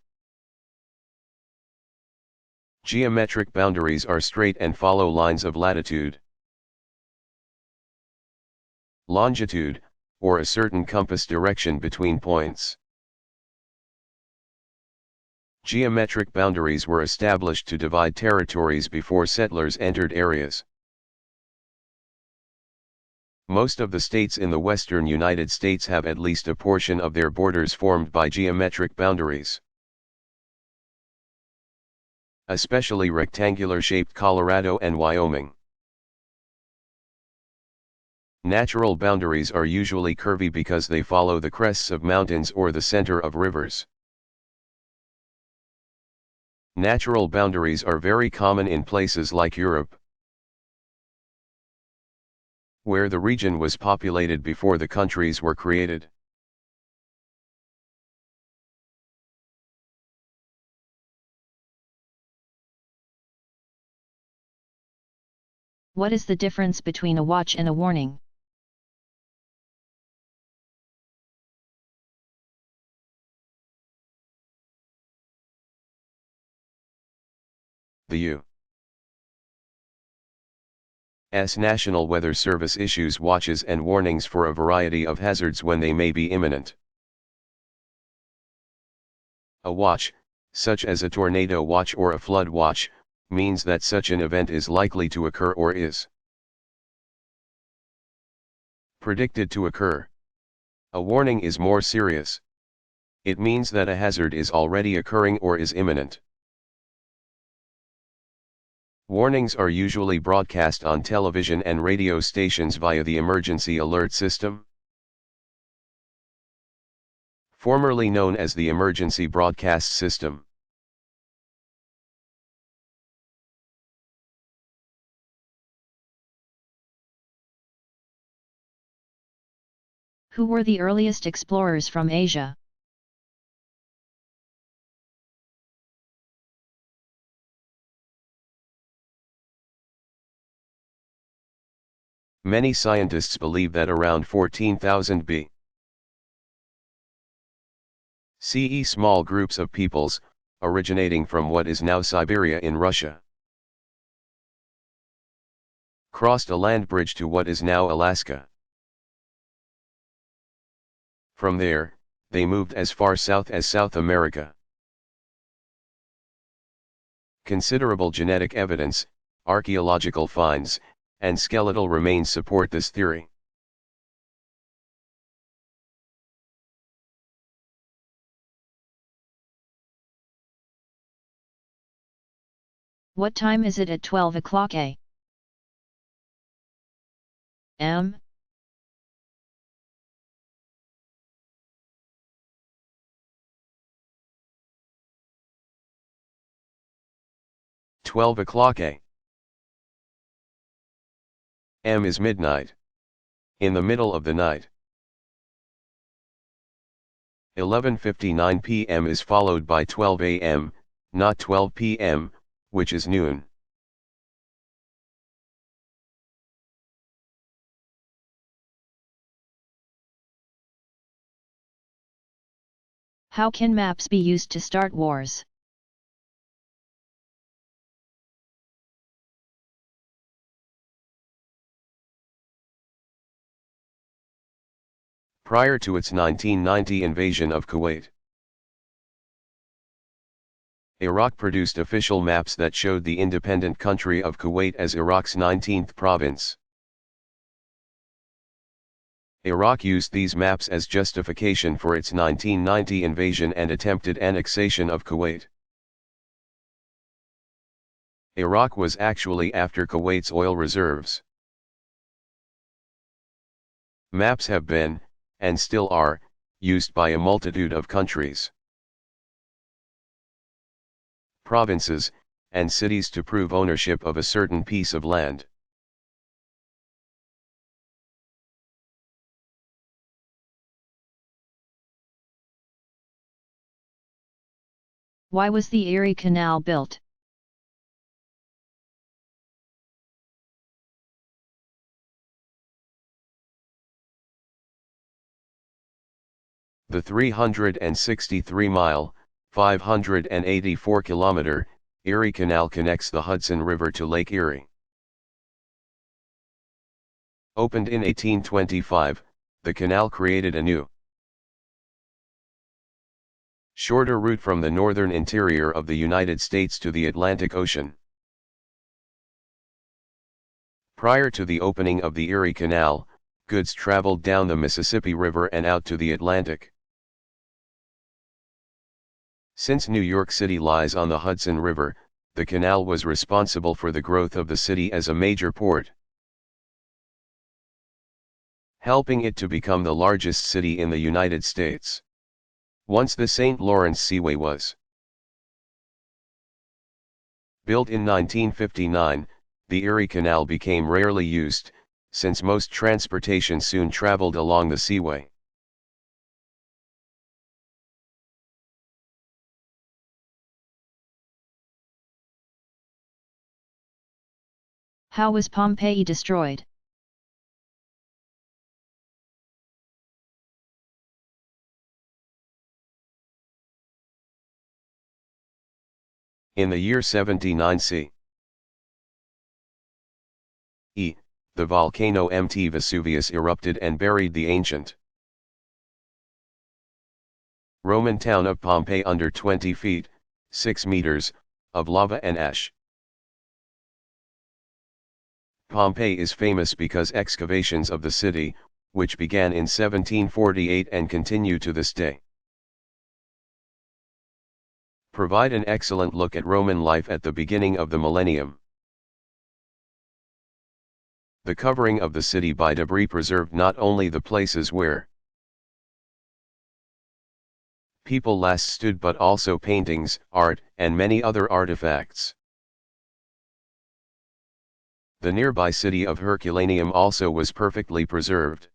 Geometric boundaries are straight and follow lines of latitude, longitude, or a certain compass direction between points. Geometric boundaries were established to divide territories before settlers entered areas. Most of the states in the western United States have at least a portion of their borders formed by geometric boundaries. Especially rectangular-shaped Colorado and Wyoming. Natural boundaries are usually curvy because they follow the crests of mountains or the center of rivers. Natural boundaries are very common in places like Europe, where the region was populated before the countries were created. What is the difference between a watch and a warning? The U.S. National Weather Service issues watches and warnings for a variety of hazards when they may be imminent. A watch, such as a tornado watch or a flood watch, means that such an event is likely to occur or is predicted to occur. A warning is more serious. It means that a hazard is already occurring or is imminent. Warnings are usually broadcast on television and radio stations via the emergency alert system, formerly known as the emergency broadcast system. Who were the earliest explorers from Asia? Many scientists believe that around 14,000 BCE small groups of peoples, originating from what is now Siberia in Russia, crossed a land bridge to what is now Alaska. From there, they moved as far south as South America. Considerable genetic evidence, archaeological finds, and skeletal remains support this theory. What time is it at 12 o'clock a.m.? 12 o'clock a.m. is midnight. In the middle of the night. 11:59 p.m. is followed by 12 a.m., not 12 p.m., which is noon. How can maps be used to start wars? Prior to its 1990 invasion of Kuwait, Iraq produced official maps that showed the independent country of Kuwait as Iraq's 19th province. Iraq used these maps as justification for its 1990 invasion and attempted annexation of Kuwait. Iraq was actually after Kuwait's oil reserves. Maps have been, and still are, used by a multitude of countries, provinces, and cities to prove ownership of a certain piece of land. Why was the Erie Canal built? The 363-mile, 584-kilometer, Erie Canal connects the Hudson River to Lake Erie. Opened in 1825, the canal created a new, shorter route from the northern interior of the United States to the Atlantic Ocean. Prior to the opening of the Erie Canal, goods traveled down the Mississippi River and out to the Atlantic. Since New York City lies on the Hudson River, the canal was responsible for the growth of the city as a major port, helping it to become the largest city in the United States. Once the St. Lawrence Seaway was built in 1959, the Erie Canal became rarely used, since most transportation soon traveled along the seaway. How was Pompeii destroyed? In the year 79 C. E. The volcano Mt Vesuvius erupted and buried the ancient Roman town of Pompeii under 20 feet, 6 meters, of lava and ash. Pompeii is famous because excavations of the city, which began in 1748 and continue to this day, provide an excellent look at Roman life at the beginning of the millennium. The covering of the city by debris preserved not only the places where people last stood but also paintings, art, and many other artifacts. The nearby city of Herculaneum also was perfectly preserved.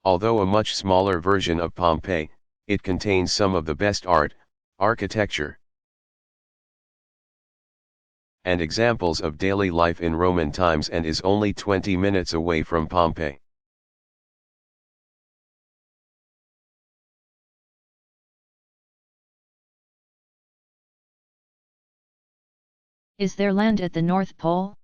Although a much smaller version of Pompeii, it contains some of the best art, architecture, and examples of daily life in Roman times and is only 20 minutes away from Pompeii. Is there land at the North Pole?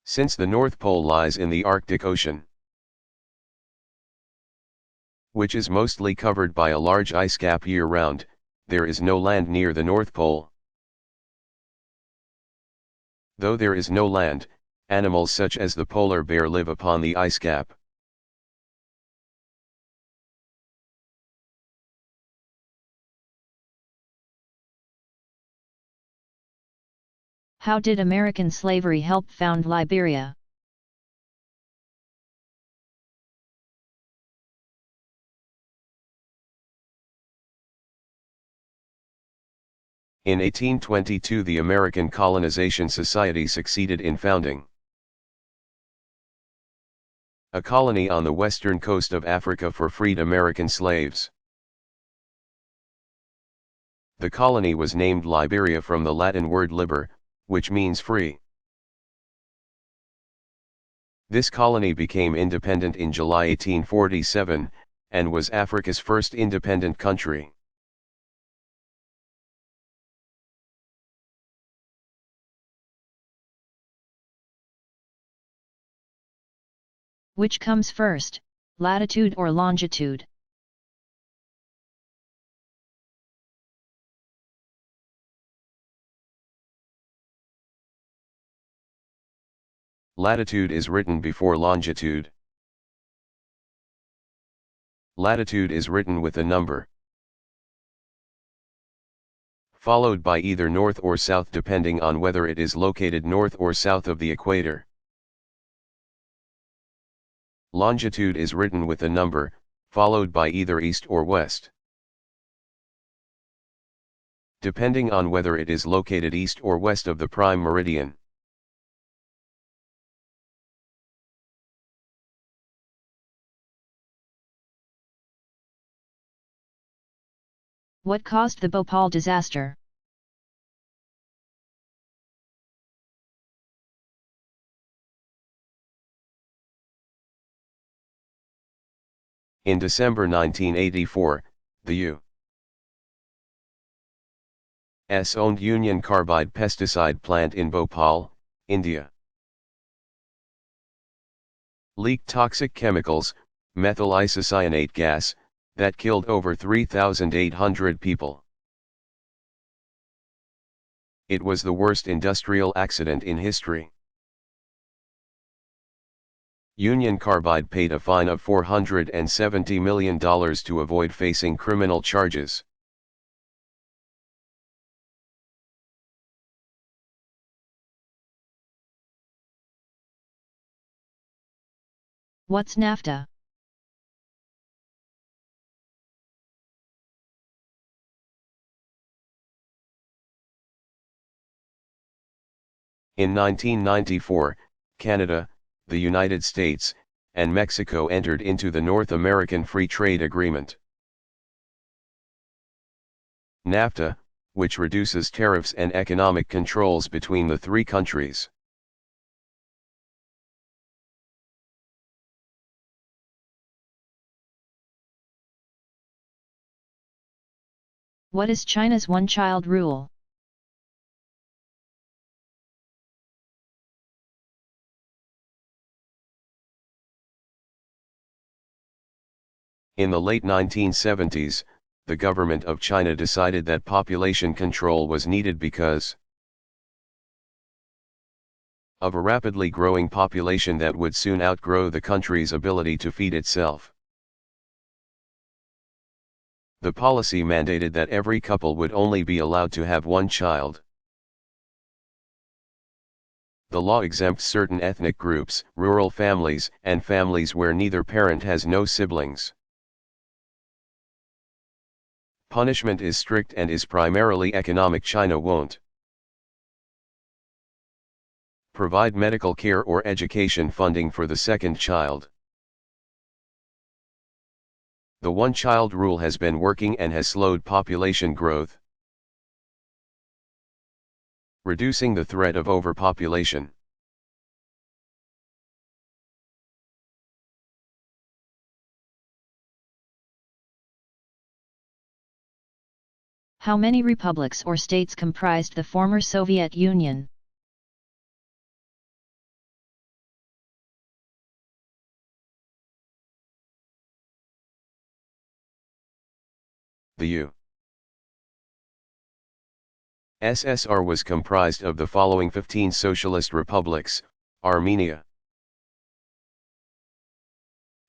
Since the North Pole lies in the Arctic Ocean, which is mostly covered by a large ice cap year-round, there is no land near the North Pole. Though there is no land, animals such as the polar bear live upon the ice cap. How did American slavery help found Liberia? In 1822 the American Colonization Society succeeded in founding a colony on the western coast of Africa for freed American slaves. The colony was named Liberia from the Latin word liber, which means free. This colony became independent in July 1847, and was Africa's first independent country. Which comes first, latitude or longitude? Latitude is written before longitude. Latitude is written with a number, followed by either north or south depending on whether it is located north or south of the equator. Longitude is written with a number, followed by either east or west, depending on whether it is located east or west of the prime meridian. What caused the Bhopal disaster? In December 1984, the U.S. owned Union Carbide pesticide plant in Bhopal, India, leaked toxic chemicals, methyl isocyanate gas, that killed over 3,800 people. It was the worst industrial accident in history. Union Carbide paid a fine of $470 million to avoid facing criminal charges. What's NAFTA? In 1994, Canada, the United States, and Mexico entered into the North American Free Trade Agreement. NAFTA, which reduces tariffs and economic controls between the three countries. What is China's one-child rule? In the late 1970s, the government of China decided that population control was needed because of a rapidly growing population that would soon outgrow the country's ability to feed itself. The policy mandated that every couple would only be allowed to have one child. The law exempts certain ethnic groups, rural families, and families where neither parent has no siblings. Punishment is strict and is primarily economic. China won't provide medical care or education funding for the second child. The one-child rule has been working and has slowed population growth, reducing the threat of overpopulation. How many republics or states comprised the former Soviet Union? The USSR was comprised of the following 15 socialist republics: Armenia,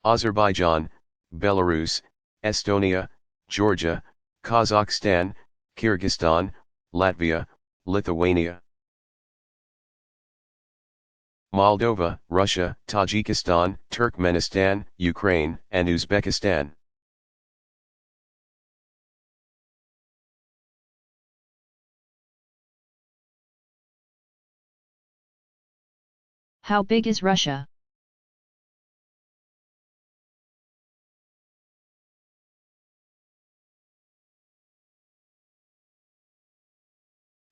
Azerbaijan, Belarus, Estonia, Georgia, Kazakhstan, Kyrgyzstan, Latvia, Lithuania, Moldova, Russia, Tajikistan, Turkmenistan, Ukraine, and Uzbekistan. How big is Russia?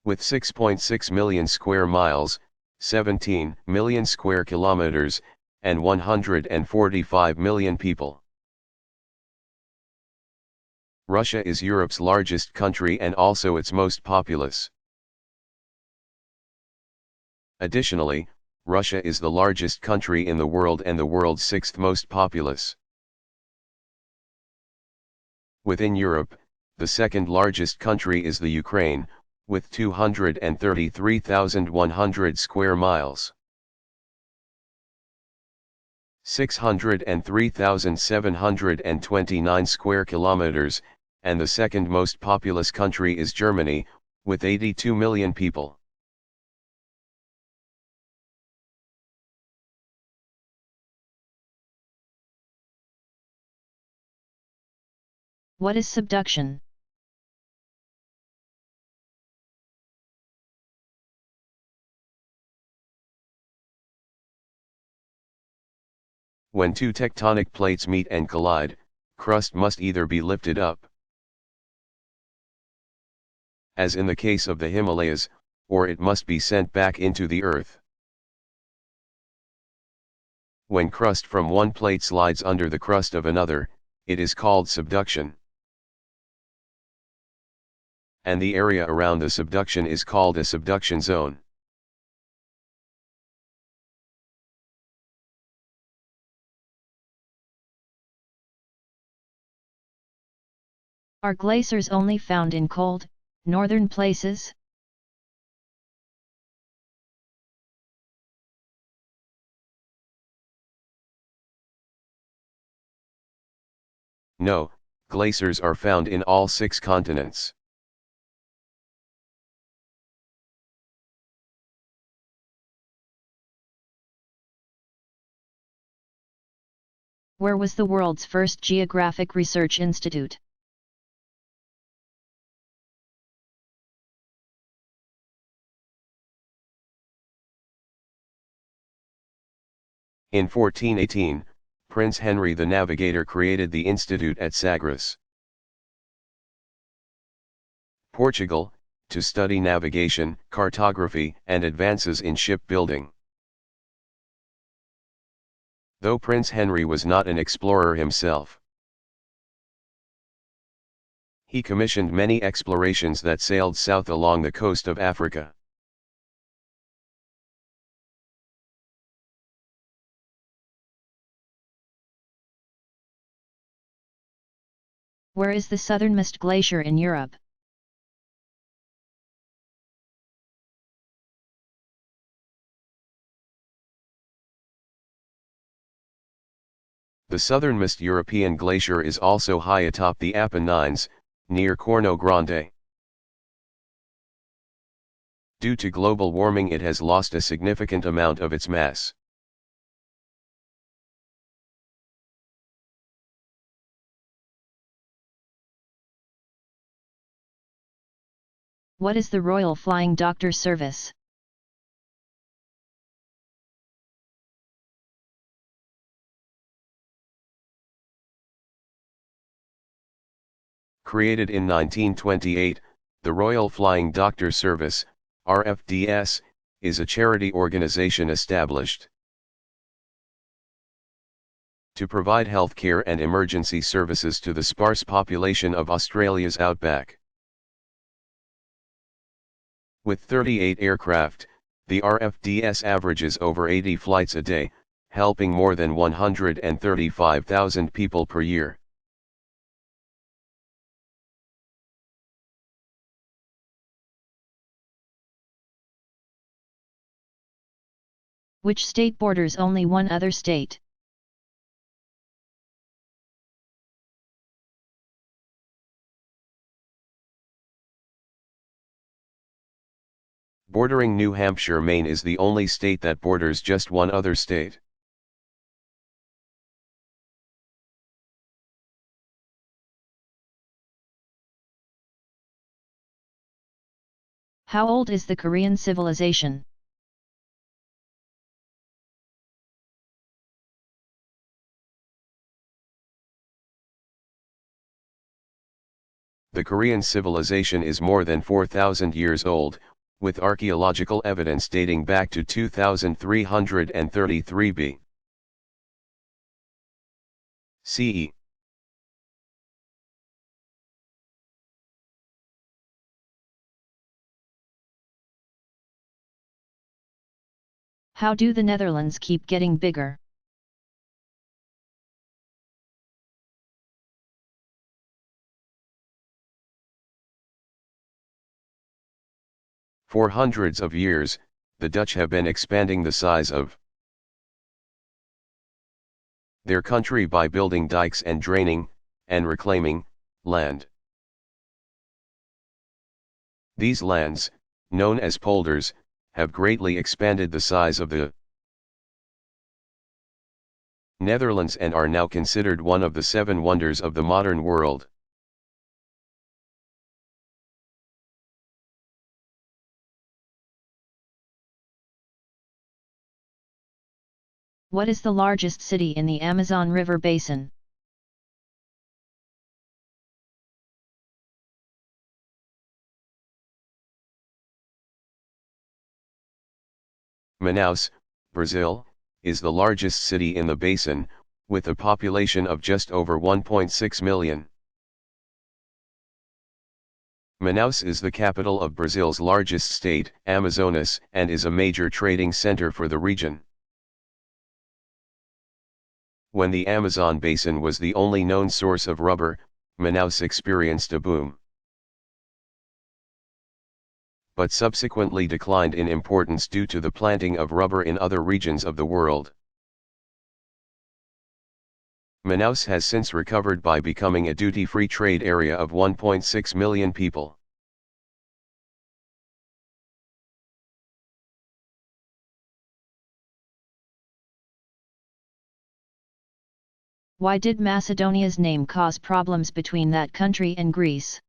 With 6.6 million square miles, 17 million square kilometers, and 145 million people. Russia is Europe's largest country and also its most populous. Additionally, Russia is the largest country in the world and the world's sixth most populous. Within Europe, the second largest country is the Ukraine, with 233,100 square miles. 603,729 square kilometers, and the second most populous country is Germany, with 82 million people. What is subduction? When two tectonic plates meet and collide, crust must either be lifted up, as in the case of the Himalayas, or it must be sent back into the earth. When crust from one plate slides under the crust of another, it is called subduction. And the area around the subduction is called a subduction zone. Are glaciers only found in cold, northern places? No, glaciers are found in all 6 continents. Where was the world's first geographic research institute? In 1418, Prince Henry the Navigator created the institute at Sagres, Portugal, to study navigation, cartography, and advances in shipbuilding. Though Prince Henry was not an explorer himself, He commissioned many explorations that sailed south along the coast of Africa. Where is the southernmost glacier in Europe? The southernmost European glacier is also high atop the Apennines, near Corno Grande. Due to global warming, it has lost a significant amount of its mass. What is the Royal Flying Doctor Service? Created in 1928, the Royal Flying Doctor Service, RFDS, is a charity organization established to provide healthcare and emergency services to the sparse population of Australia's outback. With 38 aircraft, the RFDS averages over 80 flights a day, helping more than 135,000 people per year. Which state borders only one other state? Bordering New Hampshire, Maine is the only state that borders just one other state. How old is the Korean civilization? The Korean civilization is more than 4,000 years old, with archaeological evidence dating back to 2333 B.C.E. How do the Netherlands keep getting bigger? For hundreds of years, the Dutch have been expanding the size of their country by building dikes and draining, and reclaiming, land. These lands, known as polders, have greatly expanded the size of the Netherlands and are now considered one of the 7 wonders of the modern world. What is the largest city in the Amazon River basin? Manaus, Brazil, is the largest city in the basin, with a population of just over 1.6 million. Manaus is the capital of Brazil's largest state, Amazonas, and is a major trading center for the region. When the Amazon basin was the only known source of rubber, Manaus experienced a boom, but subsequently declined in importance due to the planting of rubber in other regions of the world. Manaus has since recovered by becoming a duty-free trade area of 1.6 million people. Why did Macedonia's name cause problems between that country and Greece?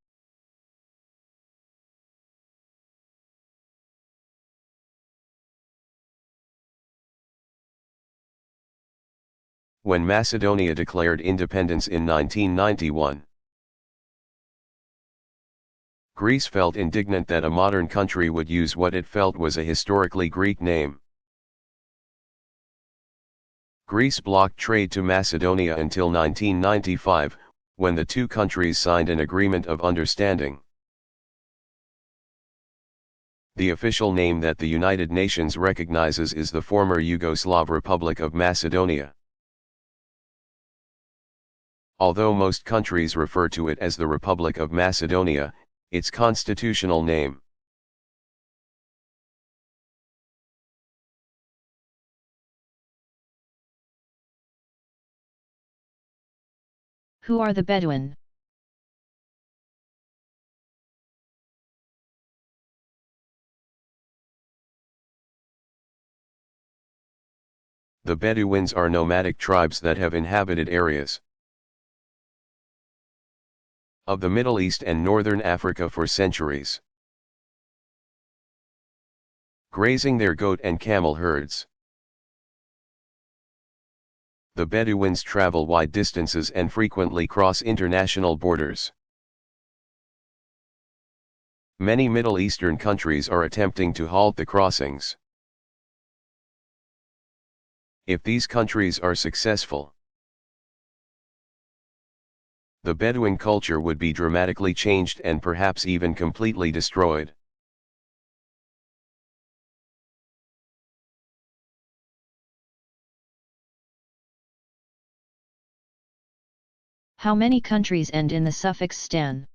When Macedonia declared independence in 1991, Greece felt indignant that a modern country would use what it felt was a historically Greek name. Greece blocked trade to Macedonia until 1995, when the two countries signed an agreement of understanding. The official name that the United Nations recognizes is the former Yugoslav Republic of Macedonia. Although most countries refer to it as the Republic of Macedonia, its constitutional name. Who are the Bedouin? The Bedouins are nomadic tribes that have inhabited areas of the Middle East and Northern Africa for centuries, grazing their goat and camel herds. The Bedouins travel wide distances and frequently cross international borders. Many Middle Eastern countries are attempting to halt the crossings. If these countries are successful, the Bedouin culture would be dramatically changed and perhaps even completely destroyed. How many countries end in the suffix stan?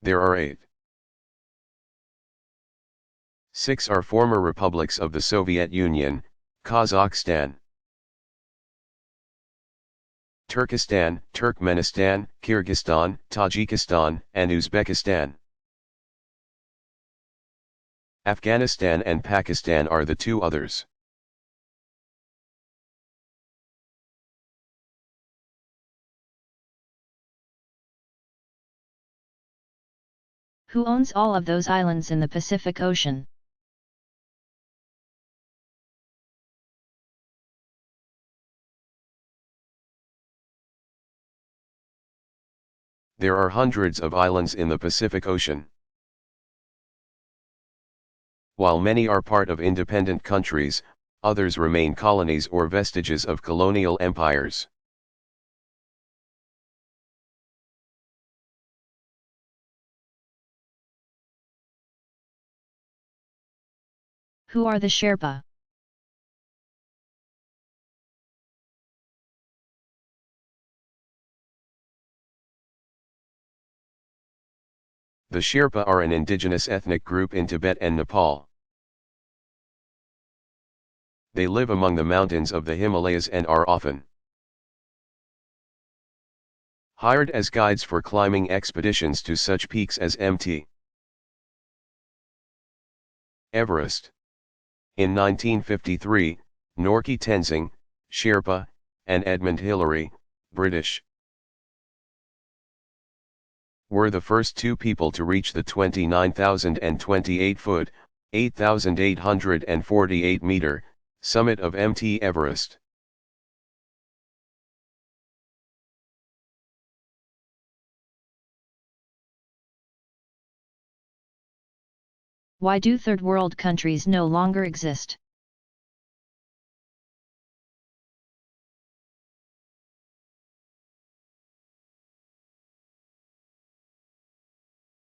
There are 8. 6 are former republics of the Soviet Union: Kazakhstan, Turkestan, Turkmenistan, Kyrgyzstan, Tajikistan, and Uzbekistan. Afghanistan and Pakistan are the 2 others. Who owns all of those islands in the Pacific Ocean? There are hundreds of islands in the Pacific Ocean. While many are part of independent countries, others remain colonies or vestiges of colonial empires. Who are the Sherpa? The Sherpa are an indigenous ethnic group in Tibet and Nepal. They live among the mountains of the Himalayas and are often hired as guides for climbing expeditions to such peaks as Mt. Everest. In 1953, Norkie Tenzing, Sherpa, and Edmund Hillary, British, were the first 2 people to reach the 29,028-foot, 8,848-meter, summit of Mt. Everest. Why do third world countries no longer exist?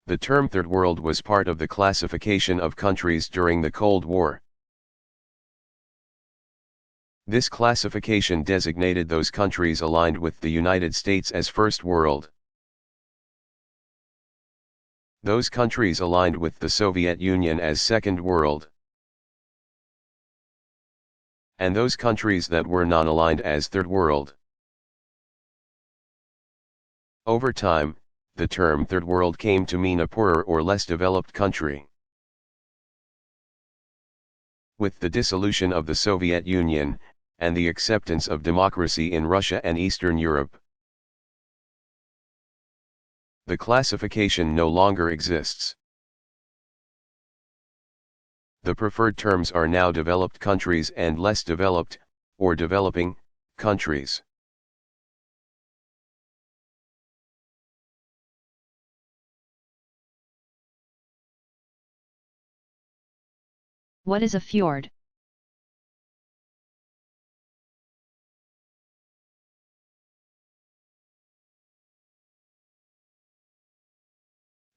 The term Third World was part of the classification of countries during the Cold War. This classification designated those countries aligned with the United States as First World, those countries aligned with the Soviet Union as Second World, and those countries that were non-aligned as Third World. Over time, the term Third World came to mean a poorer or less developed country. With the dissolution of the Soviet Union, and the acceptance of democracy in Russia and Eastern Europe, the classification no longer exists. The preferred terms are now developed countries and less developed, or developing, countries. What is a fjord?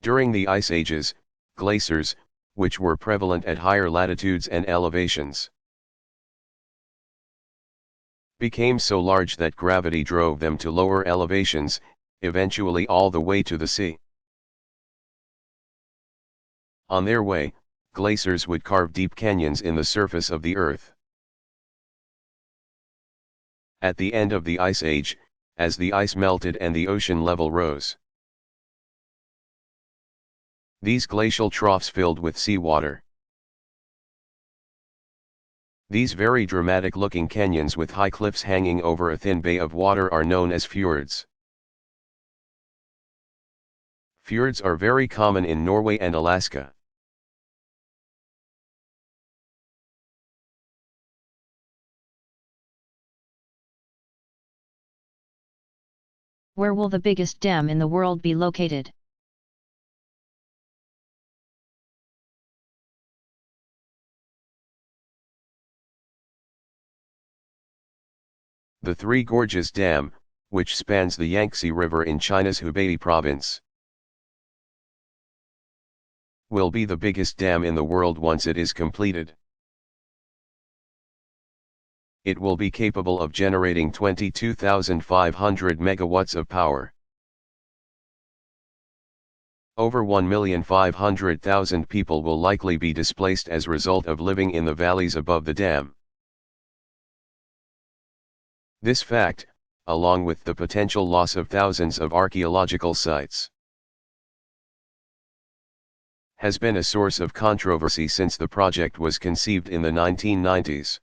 During the Ice Ages, glaciers, which were prevalent at higher latitudes and elevations, became so large that gravity drove them to lower elevations, eventually all the way to the sea. On their way, glaciers would carve deep canyons in the surface of the earth. At the end of the Ice Age, as the ice melted and the ocean level rose, these glacial troughs filled with seawater. These very dramatic-looking canyons with high cliffs hanging over a thin bay of water are known as fjords. Fjords are very common in Norway and Alaska. Where will the biggest dam in the world be located? The Three Gorges Dam, which spans the Yangtze River in China's Hubei province, will be the biggest dam in the world once it is completed. It will be capable of generating 22,500 megawatts of power. Over 1,500,000 people will likely be displaced as a result of living in the valleys above the dam. This fact, along with the potential loss of thousands of archaeological sites, has been a source of controversy since the project was conceived in the 1990s.